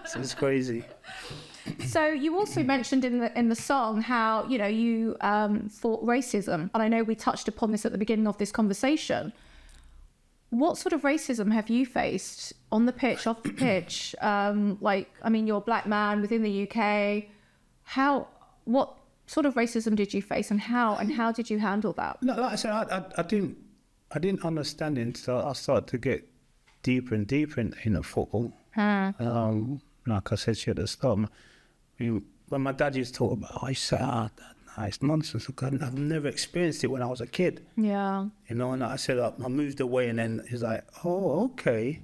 So it's crazy. So you also mentioned in the song how, you know, you fought racism. And I know we touched upon this at the beginning of this conversation. What sort of racism have you faced on the pitch, off the pitch? Like, I mean, you're a black man within the UK. What sort of racism did you face, and how did you handle that? No, like I said, I didn't understand it until I started to get deeper and deeper in the football. Like I said to you at the start, when my dad used to talk about, I said, it's nonsense. I've never experienced it when I was a kid. Yeah. You know, and I said, I moved away, and then he's like, oh, okay.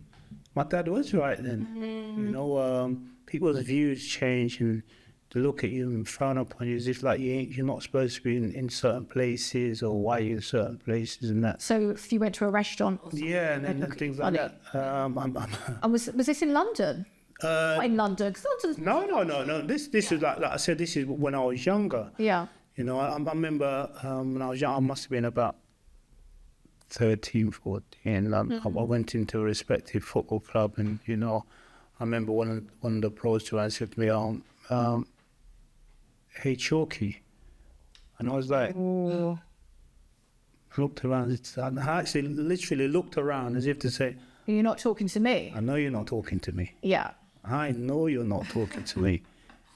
My dad was right then. You know, people's views change, and to look at you and frown upon you as if like you're not supposed to be in certain places, or why you're in certain places and that. So if you went to a restaurant or something, and things like that. And was this in London? Not in London. No. This is like I said, this is when I was younger. Yeah. You know, I remember when I was young, I must have been about 13, 14. I went into a respected football club, and, you know, I remember one of the pros to answer to me, hey, Chalky. And I was like, looked around. I actually literally looked around as if to say, you're not talking to me. I know you're not talking to me. Yeah. I know you're not talking to me.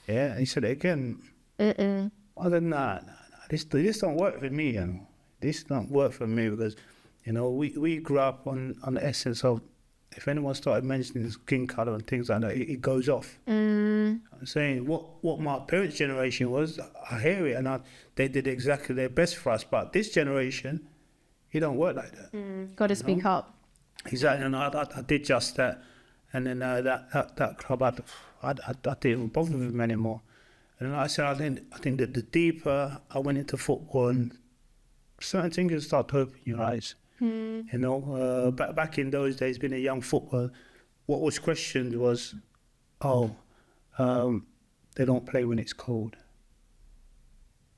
Yeah. And he said it again. I said, nah, this don't work for me, you know. This don't work for me because, you know, we grew up on the essence of, if anyone started mentioning skin colour and things like that, it goes off. I'm saying what my parents' generation was, I hear it, and they did exactly their best for us. But this generation, it don't work like that. Got to speak up. Exactly, and I did just that. And then that club, I didn't bother with them anymore. And like I said, I think that the deeper I went into football, and certain things start to open your eyes. You know, back in those days, being a young footballer, what was questioned was, they don't play when it's cold.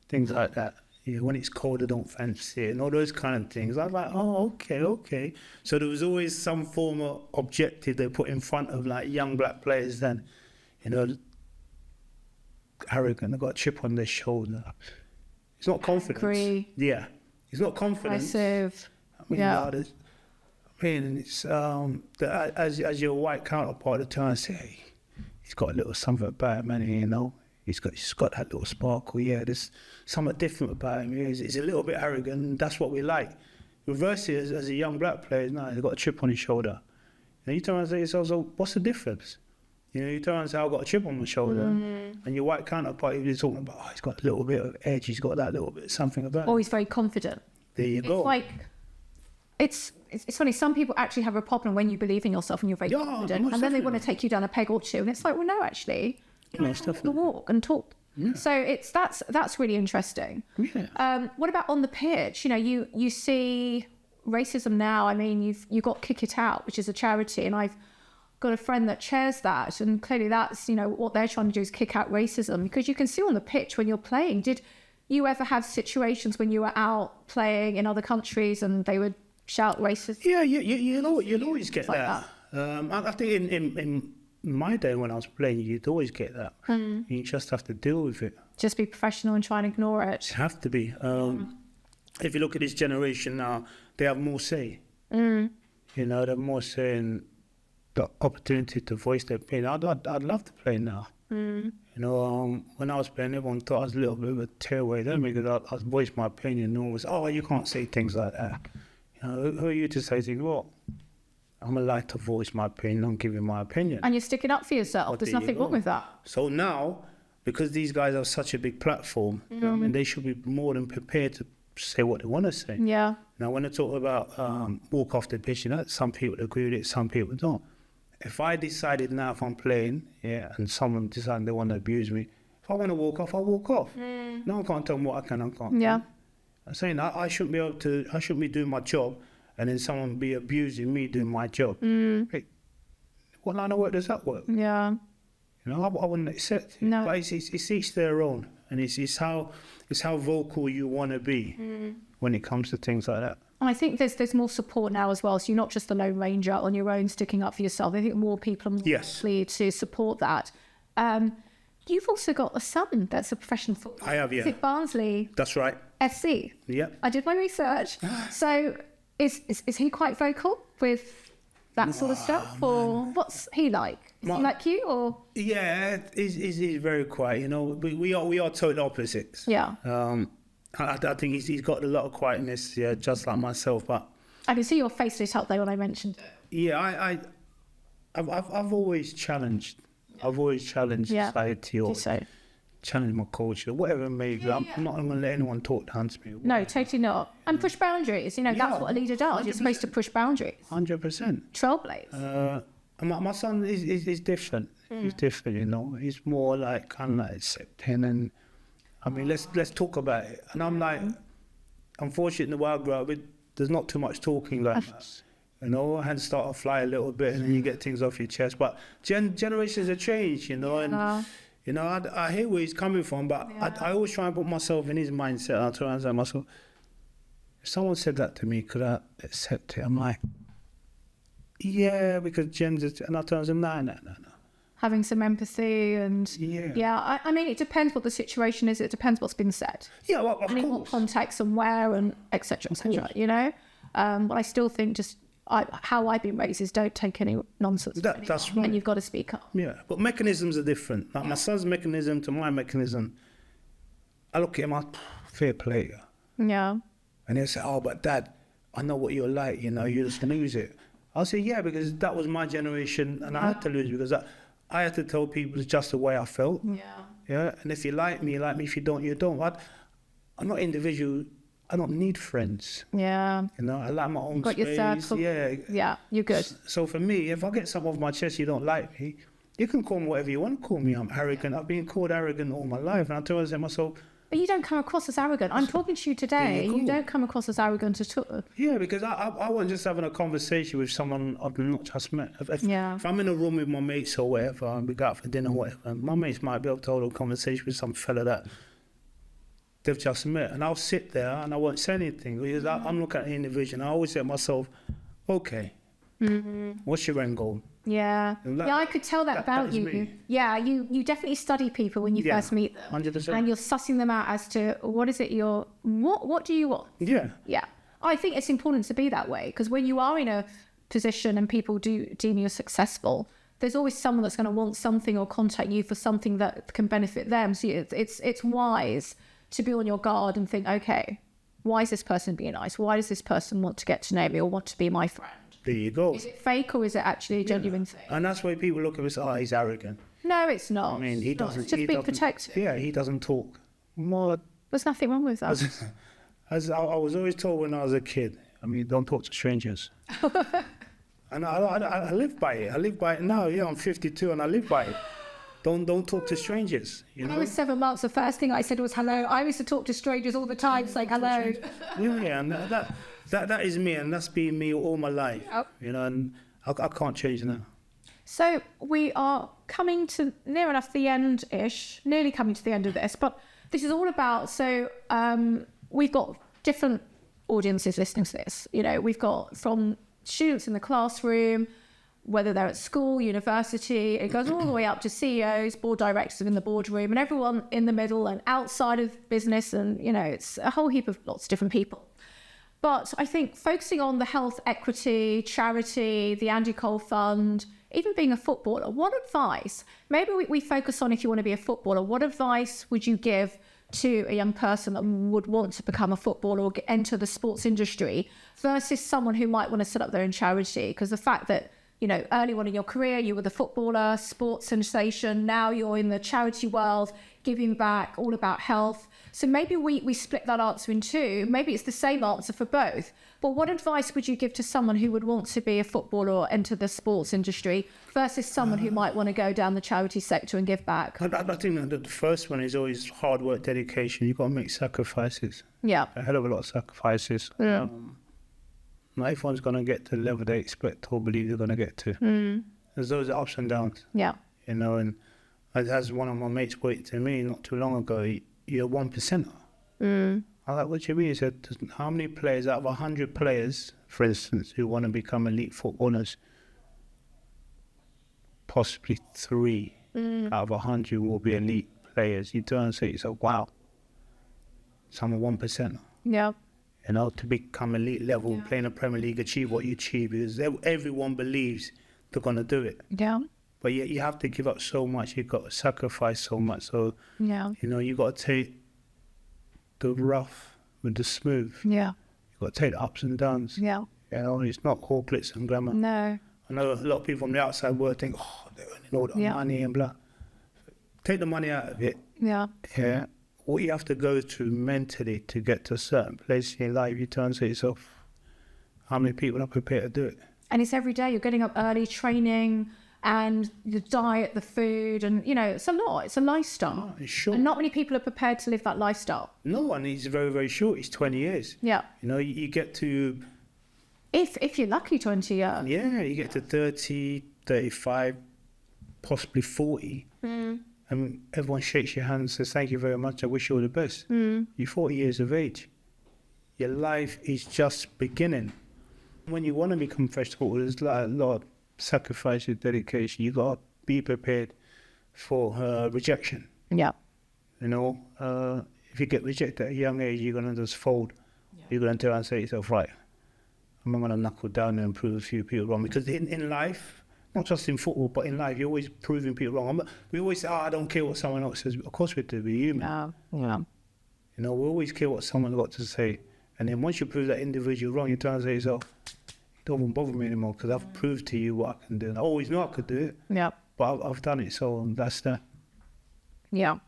Things like that. Yeah, when it's cold, they don't fancy it, and all those kind of things. I was like, okay. So there was always some form of objective they put in front of like young black players. Then, you know, arrogant. They got a chip on their shoulder. It's not confidence. Angry. Yeah, it's not confidence. Aggressive. I mean, it's as your white counterpart at the time, say, hey, he's got a little something about him, man. You know, he's got that little sparkle. Yeah, there's something different about him. He's a little bit arrogant, and that's what we like. Reverse it as a young black player. No, he's got a chip on his shoulder. And you turn around and say to yourself, so what's the difference? You know, you turn around and say, I've got a chip on my shoulder. And your white counterpart, you're talking about, he's got a little bit of edge, he's got that little bit of something about him. Or he's very confident. There you go. It's like, it's funny, some people actually have a problem when you believe in yourself and you're very confident, and then they want to take you down a peg or two, and it's like, well, no, actually, you walk and talk. Yeah. So that's really interesting. Yeah. What about on the pitch? You know, you see racism now. I mean, you've got Kick It Out, which is a charity, and I've got a friend that chairs that, and clearly that's, you know, what they're trying to do is kick out racism, because you can see on the pitch when you're playing. Did you ever have situations when you were out playing in other countries and they would shout racism? Yeah, you'll always get like that. I think in my day when I was playing, you'd always get that. You just have to deal with it. Just be professional and try and ignore it. You have to be. If you look at this generation now, they have more say. You know, they have more say in the opportunity to voice their opinion. I'd love to play now. You know, when I was playing, everyone thought I was a little bit of a tearaway then, because I voiced my opinion, and always, you can't say things like that. You know, who are you to say things? Well, I'm allowed to voice my opinion. I'm giving my opinion. And you're sticking up for yourself. There's nothing wrong with that. So now, because these guys have such a big platform, and they should be more than prepared to say what they want to say. Yeah. Now, when they talk about walk off the pitch, you know, some people agree with it, some people don't. If I decided now, if I'm playing, and someone decided they want to abuse me, if I want to walk off, I'll walk off. No one can't tell me what I can and can't. Yeah. I'm saying I shouldn't be doing my job, and then someone be abusing me doing my job. Hey, what line of work does that work? Yeah. You know, I wouldn't accept it. No. But it's each their own, and it's how it's how vocal you want to be when it comes to things like that. And I think there's more support now as well. So you're not just the Lone Ranger on your own sticking up for yourself. I think more people are more likely to support that. You've also got a son that's a professional footballer. I have, yeah. Is it Barnsley? That's right. FC? Yeah. I did my research. So is he quite vocal with that sort of stuff? Or what's he like? Is he like you or? Yeah, he's very quiet. You know, we are total opposites. Yeah. I think he's got a lot of quietness, yeah, just like myself. But I can see your face lit up there when I mentioned it. Yeah, I've always challenged. I've always challenged society or challenged my culture, whatever it may be. I'm not going to let anyone talk down to me. No, totally not. And push boundaries. You know, that's what a leader does. 100%. You're supposed to push boundaries. 100%. Trailblaze. My son is different. He's different, you know. He's more like kind of like accepting and, I mean, let's talk about it. And I'm like, unfortunately, the way I grew up, there's not too much talking like that. You know, hands start to fly a little bit and then you get things off your chest. But generations have changed, you know, and, you know, I hear where he's coming from, but I always try and put myself in his mindset. I try and say to myself, if someone said that to me, could I accept it? I'm like, yeah, because Jen's, and I tell them, no. Having some empathy and I mean, it depends what the situation is. It depends what's been said. Yeah, well, of course. What context and where and etc. You know, but I still think just how I've been raised is don't take any nonsense. That's right. And you've got to speak up. Yeah, but mechanisms are different. Like my son's mechanism to my mechanism. I look at him, fair play. Yeah. And they'll say, oh, but Dad, I know what you're like. You know, you just lose it. I'll say, yeah, because that was my generation, and I had to lose because I had to tell people it's just the way I felt. Yeah. And if you like me, you like me. If you don't, you don't. I'm not individual. I don't need friends. Yeah. You know, I like my own space. Got your circle. Yeah. Yeah, you're good. So for me, if I get something off my chest, you don't like me, you can call me whatever you want to call me. I'm arrogant. I've been called arrogant all my life. And I tell myself, but you don't come across as arrogant. I'm talking to you today. You don't come across as arrogant at all. Yeah, because I wasn't just having a conversation with someone I've not just met. If I'm in a room with my mates or whatever, and we go out for dinner or whatever, my mates might be able to hold a conversation with some fella that they've just met. And I'll sit there and I won't say anything because I'm looking at the individual. And I always say to myself, okay, what's your end goal? Yeah. I could tell that about you. Me. Yeah, you definitely study people when you first meet them. 100%. And you're sussing them out as to what is it what do you want? Yeah. Yeah. I think it's important to be that way because when you are in a position and people do deem you successful, there's always someone that's going to want something or contact you for something that can benefit them. So it's wise to be on your guard and think, okay, why is this person being nice? Why does this person want to get to know me or want to be my friend? There you go. Is it fake or is it actually a genuine thing? And that's why people look at us, oh, he's arrogant. No, it's not. I mean, he doesn't. It's just being protective. Yeah, he doesn't talk. More. There's nothing wrong with that. As I was always told when I was a kid, I mean, don't talk to strangers. And I live by it. I live by it now. Yeah, I'm 52 and I live by it. Don't talk to strangers. You know? When I was 7 months, the first thing I said was hello. I used to talk to strangers all the time, saying hello. Yeah, and that is me, and that's been me all my life. Oh. You know, and I can't change that. So we are coming to near enough the end-ish, nearly coming to the end of this, but this is all about, we've got different audiences listening to this. You know, we've got from students in the classroom, whether they're at school, university, it goes all the way up to CEOs, board directors in the boardroom, and everyone in the middle and outside of business, and, you know, it's a whole heap of lots of different people. But I think focusing on the health equity, charity, the Andy Cole Fund, even being a footballer, what advice, maybe we focus on if you want to be a footballer, what advice would you give to a young person that would want to become a footballer or enter the sports industry versus someone who might want to set up their own charity? Because the fact that, you know, early on in your career, you were the footballer, sports sensation, now you're in the charity world, giving back, all about health. So maybe we split that answer in two. Maybe it's the same answer for both. But what advice would you give to someone who would want to be a footballer or enter the sports industry versus someone who might want to go down the charity sector and give back? I think that the first one is always hard work, dedication. You've got to make sacrifices. Yeah. A hell of a lot of sacrifices. Yeah. Not everyone's going to get to the level they expect or believe they're going to get to. There's those ups and downs. Yeah. You know, and as one of my mates put it to me not too long ago, you're 1%er. I'm like, what do you mean? He said, how many players out of 100 players, for instance, who want to become elite footballers, possibly 3 out of 100 will be elite players. You turn and say to yourself, wow, some are 1%. Yeah. You know, to become elite level, play in the Premier League, achieve what you achieve, because everyone believes they're going to do it. Yeah. But yet you have to give up so much, you've got to sacrifice so much. So, Yeah. you know, you've got to take the rough with the smooth. Yeah. You've got to take the ups and downs. Yeah. You know, it's not all glitz and glamour. No. I know a lot of people from the outside world think, oh, they're earning all that money and blah. Take the money out of it. Yeah. Yeah. What you have to go through mentally to get to a certain place in your life, you turn to yourself, how many people are prepared to do it? And it's every day. You're getting up early, training, and the diet, the food, and, you know, it's a lot. It's a lifestyle. It's short. And not many people are prepared to live that lifestyle. No, and it's very, very short. It's 20 years. Yeah. You know, you get to... If you're lucky, 20 years. Yeah, you get to 30, 35, possibly 40. And everyone shakes your hand and says, thank you very much, I wish you all the best. You're 40 years of age. Your life is just beginning. When you want to become a professional footballer, there's a lot of sacrifice and dedication. You got to be prepared for rejection. Yeah. You know, if you get rejected at a young age, you're going to just fold. You're going to turn and say to yourself, right, I'm going to knuckle down and prove a few people wrong. Because in life, not just in football, but in life, you're always proving people wrong. We always say, I don't care what someone else says. Of course we do, we're human. Yeah. You know, we always care what someone's got to say. And then once you prove that individual wrong, you turn and say to yourself, don't even bother me anymore, because I've proved to you what I can do. And I always knew I could do it, Yeah. but I've done it, so that's that. Yeah.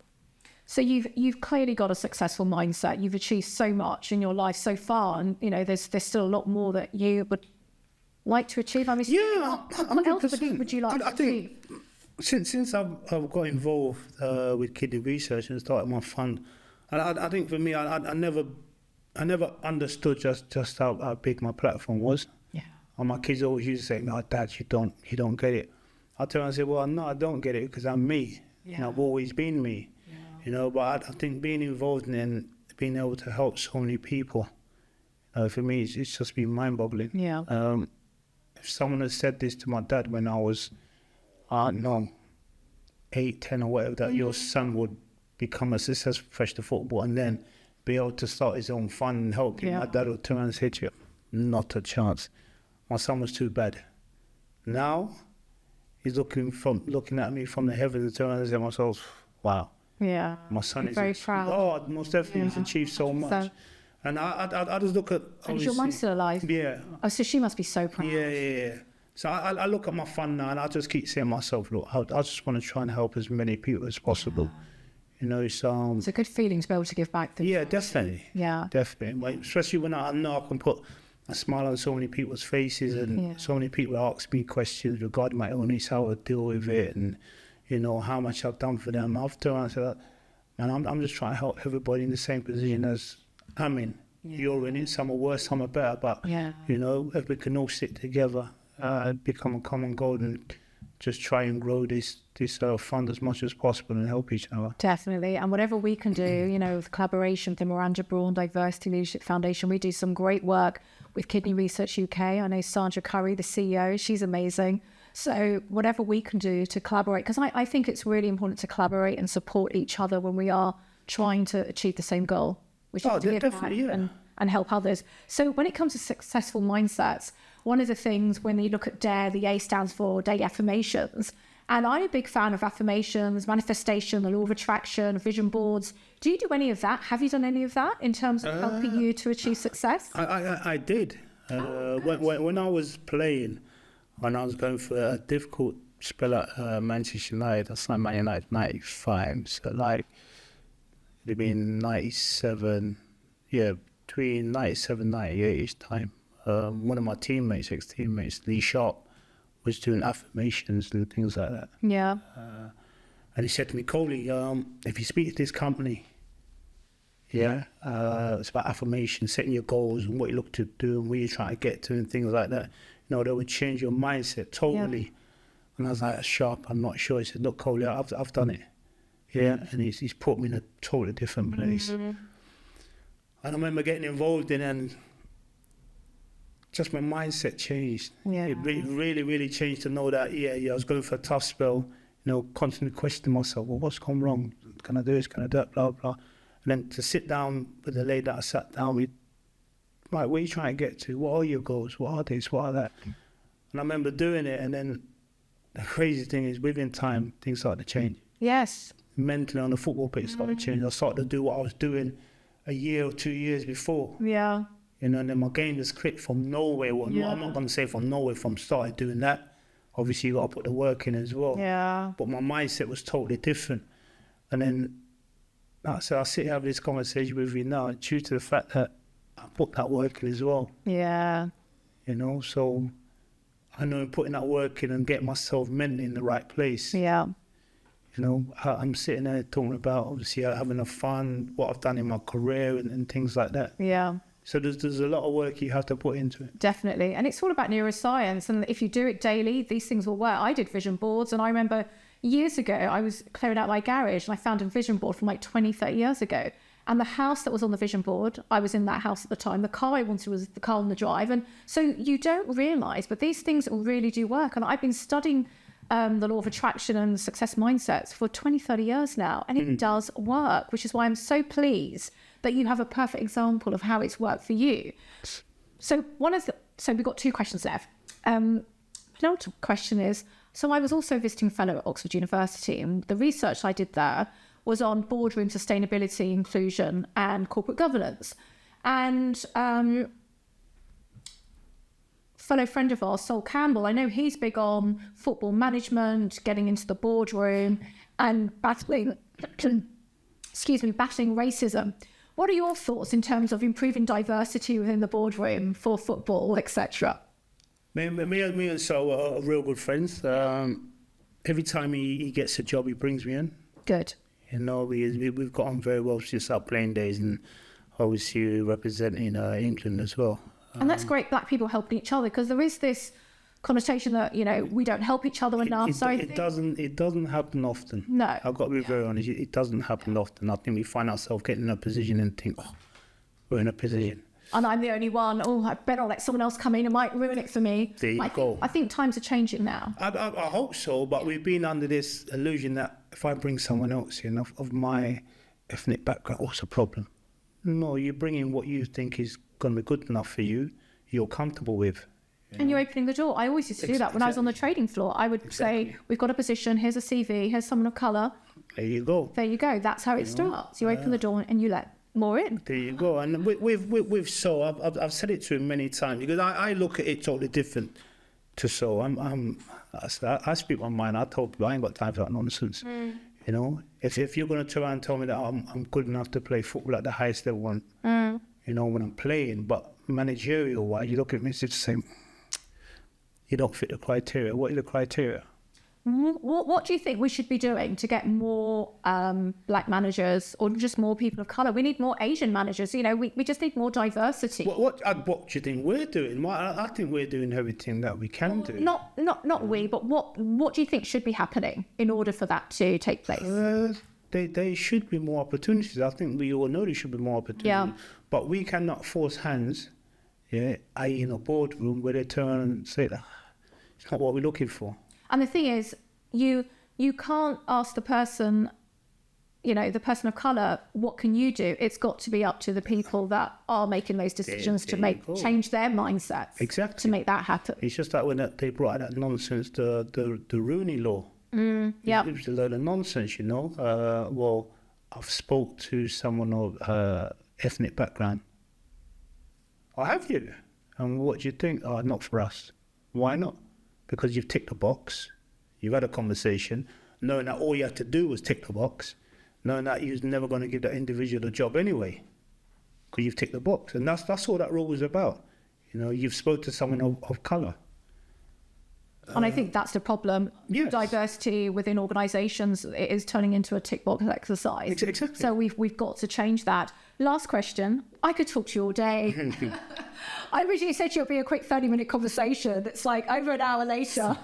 So you've clearly got a successful mindset. You've achieved so much in your life so far, and you know there's still a lot more that you would like to achieve. I mean, what else would you like to achieve? Since I've got involved with kidney research and started my fund, I think for me, I never understood just how big my platform was. Yeah. And my kids always used to say, "No, Dad, you don't get it." I turn and say, "Well, no, I don't get it because I'm me. Yeah. You know, I've always been me." Yeah. You know, but I think being involved in being able to help so many people, for me, it's just been mind-boggling. Yeah. If someone had said this to my dad when I was, I don't know, 8, 10 or whatever, that your son would become a successful professional footballer and then be able to start his own fund and help him, my dad would turn and say to you, not a chance. My son was too bad. Now, he's looking at me from the heavens and turning and saying to myself, wow. Yeah. My son is very proud. Oh, most definitely, he's achieved so much. So, and I just look at... and is your mum still alive? Yeah. Oh, so she must be so proud. Yeah. So I look at my fund now and I just keep saying to myself, look, I just want to try and help as many people as possible. You know, It's a good feeling to be able to give back. yeah, definitely. Yeah. Definitely. Like, especially when I know I can put a smile on so many people's faces and so many people ask me questions regarding my illness, how I deal with it and, you know, how much I've done for them. I've turned around and said, and I'm just trying to help everybody in the same position as I'm in. You're in it, some are worse, some are better, but, you know, if we can all sit together and become a common goal and just try and grow this fund as much as possible and help each other. Definitely. And whatever we can do, you know, with collaboration with the Miranda Brawn Diversity Leadership Foundation, we do some great work with Kidney Research UK. I know Sandra Curry, the CEO, she's amazing. So whatever we can do to collaborate, because I think it's really important to collaborate and support each other when we are trying to achieve the same goal, which is to give back and help others. So when it comes to successful mindsets, one of the things when you look at D.A.R.E, the A stands for daily affirmations. And I'm a big fan of affirmations, manifestation, the law of attraction, vision boards. Do you do any of that? Have you done any of that in terms of helping you to achieve success? I did. When I was playing, when I was going through a difficult spell at Manchester United, I signed Man United 95, so like, it'd been 97, between 97 and 98 each time. One of my teammates, ex-teammates, Lee Sharp, was doing affirmations and things like that. Yeah. And he said to me, Coley, if you speak to this company, it's about affirmation, setting your goals and what you look to do and where you're trying to get to and things like that. You know, that would change your mindset totally. Yeah. And I was like, Sharp, I'm not sure. He said, look, Coley, I've done it. Yeah. And he's put me in a totally different place. And I remember getting involved in it, and just my mindset changed. Yeah. It really, really changed to know that, I was going for a tough spell, constantly questioning myself, well, what's gone wrong? Can I do this? Can I do that? Blah, blah. And then to sit down with the lady that I sat down with, right, where are you trying to get to? What are your goals? What are this? What are that? And I remember doing it, and then the crazy thing is, within time, things started to change. Yes. Mentally on the football pitch started to change. I started to do what I was doing a year or 2 years before. Yeah. And then my game just clicked from nowhere. Well, I'm not going to say from nowhere, from started doing that. Obviously, you got to put the work in as well. Yeah. But my mindset was totally different. And then, like I said, I sit here having this conversation with you now, due to the fact that I put that work in as well. Yeah. So I know putting that work in and getting myself mentally in the right place. Yeah. I'm sitting there talking about, obviously, having a fun, what I've done in my career and things like that. Yeah. So there's a lot of work you have to put into it. Definitely. And it's all about neuroscience. And if you do it daily, these things will work. I did vision boards. And I remember years ago, I was clearing out my garage and I found a vision board from like 20, 30 years ago. And the house that was on the vision board, I was in that house at the time. The car I wanted was the car on the drive. And so you don't realise, but these things really do work. And I've been studying the law of attraction and success mindsets for 20, 30 years now. And it does work, which is why I'm so pleased that you have a perfect example of how it's worked for you. So we've got 2 questions left. Penultimate question is, so I was also a visiting fellow at Oxford University, and the research I did there was on boardroom sustainability, inclusion, and corporate governance. And fellow friend of ours, Sol Campbell, I know he's big on football management, getting into the boardroom, and battling racism. What are your thoughts in terms of improving diversity within the boardroom for football, etc.? Me and Sol are real good friends. Every time he gets a job, he brings me in. Good. We've got on very well since our playing days, and obviously representing England as well. And that's great, black people helping each other, because there is this connotation that, we don't help each other enough. It doesn't happen often. No. I've got to be very honest, it doesn't happen often. I think we find ourselves getting in a position and think, we're in a position. And I'm the only one. I better let someone else come in. It might ruin it for me. There you go. I think times are changing now. I hope so, but we've been under this illusion that if I bring someone else in of my ethnic background, what's the problem? No, you bring in what you think is going to be good enough for you, you're comfortable with. And you're opening the door. I always used to do that when I was on the trading floor. I would say, we've got a position, here's a CV, here's someone of colour. There you go. There you go. That's how it starts. You open the door and you let more in. There you go. And with So, I've said it to him many times, because I look at it totally different to So. I speak my mind. I told people I ain't got time for that nonsense. If you're going to turn around and tell me that I'm good enough to play football at the highest level, when I'm playing, but managerial wise, you look at me and say, you don't fit the criteria. What are the criteria? What do you think we should be doing to get more black managers, or just more people of colour? We need more Asian managers. We just need more diversity. What do you think we're doing? I think we're doing everything that we can do. Not we, but what do you think should be happening in order for that to take place? There should be more opportunities. I think we all know there should be more opportunities. Yeah. But we cannot force hands, i.e. in a boardroom where they turn and say that it's not what we're looking for. And the thing is, you can't ask the person, the person of colour, what can you do? It's got to be up to the people that are making those decisions to change their mindsets. Exactly. To make that happen. It's just like when they brought out that nonsense, the Rooney law. Yeah. It was a load of nonsense, Well, I've spoke to someone of ethnic background. Oh, have you? And what do you think? Oh, not for us. Why not? Because you've ticked the box, you've had a conversation, knowing that all you had to do was tick the box, knowing that you was never going to give that individual a job anyway, because you've ticked the box. And that's all that rule was about. You've spoke to someone of colour. And I think that's the problem. Yes. Diversity within organisations, it is turning into a tick box exercise. Exactly. So we've got to change that. Last question. I could talk to you all day. I originally said it'll be a quick 30-minute conversation. It's like over an hour later.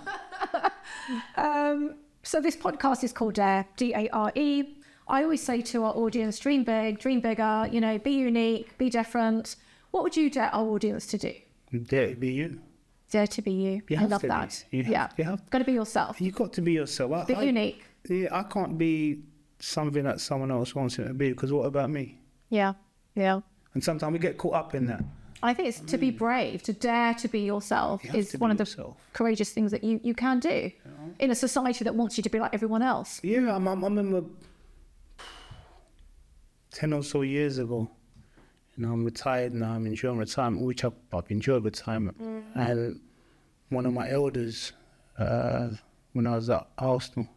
So this podcast is called D.A.R.E. D.A.R.E. I always say to our audience, dream big, dream bigger, you know, be unique, be different. What would you dare our audience to do? Dare to be you. Dare to be you. I love that. You have Got to be yourself. You got to be yourself. Be unique. Yeah, I can't be something that someone else wants it to be, because what about me? Yeah. And sometimes we get caught up in that. I think it's to be brave, to dare to be yourself is one of the courageous things that you can do in a society that wants you to be like everyone else. Yeah, I remember 10 or so years ago, you know, I'm retired now, I'm enjoying retirement, which I've enjoyed retirement. And one of my elders, when I was at Arsenal,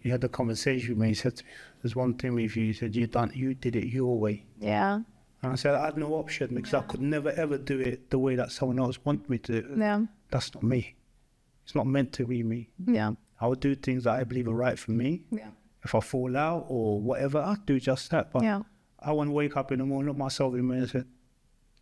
he had a conversation with me. He said, there's one thing with you. He said, you did it your way. Yeah. And I said, I had no option, because I could never, ever do it the way that someone else wanted me to. Yeah. That's not me. It's not meant to be me. Yeah. I would do things that I believe are right for me. Yeah. If I fall out or whatever, I'd do just that. But I want to wake up in the morning, look myself in the mirror and say,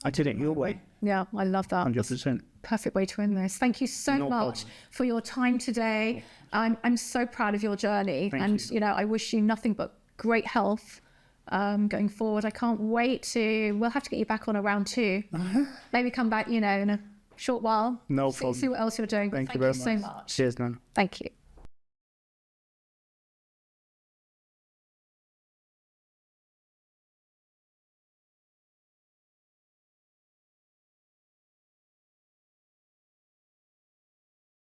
I did it your way. Yeah, I love that. 100%. Perfect way to end this. Thank you so much for your time today. I'm so proud of your journey. Thank you know, I wish you nothing but great health going forward. I can't wait we'll have to get you back on a round 2. Maybe come back, you know, in a short while. No problem. See what else you're doing. Thank you very much. So much. Cheers, man. Thank you.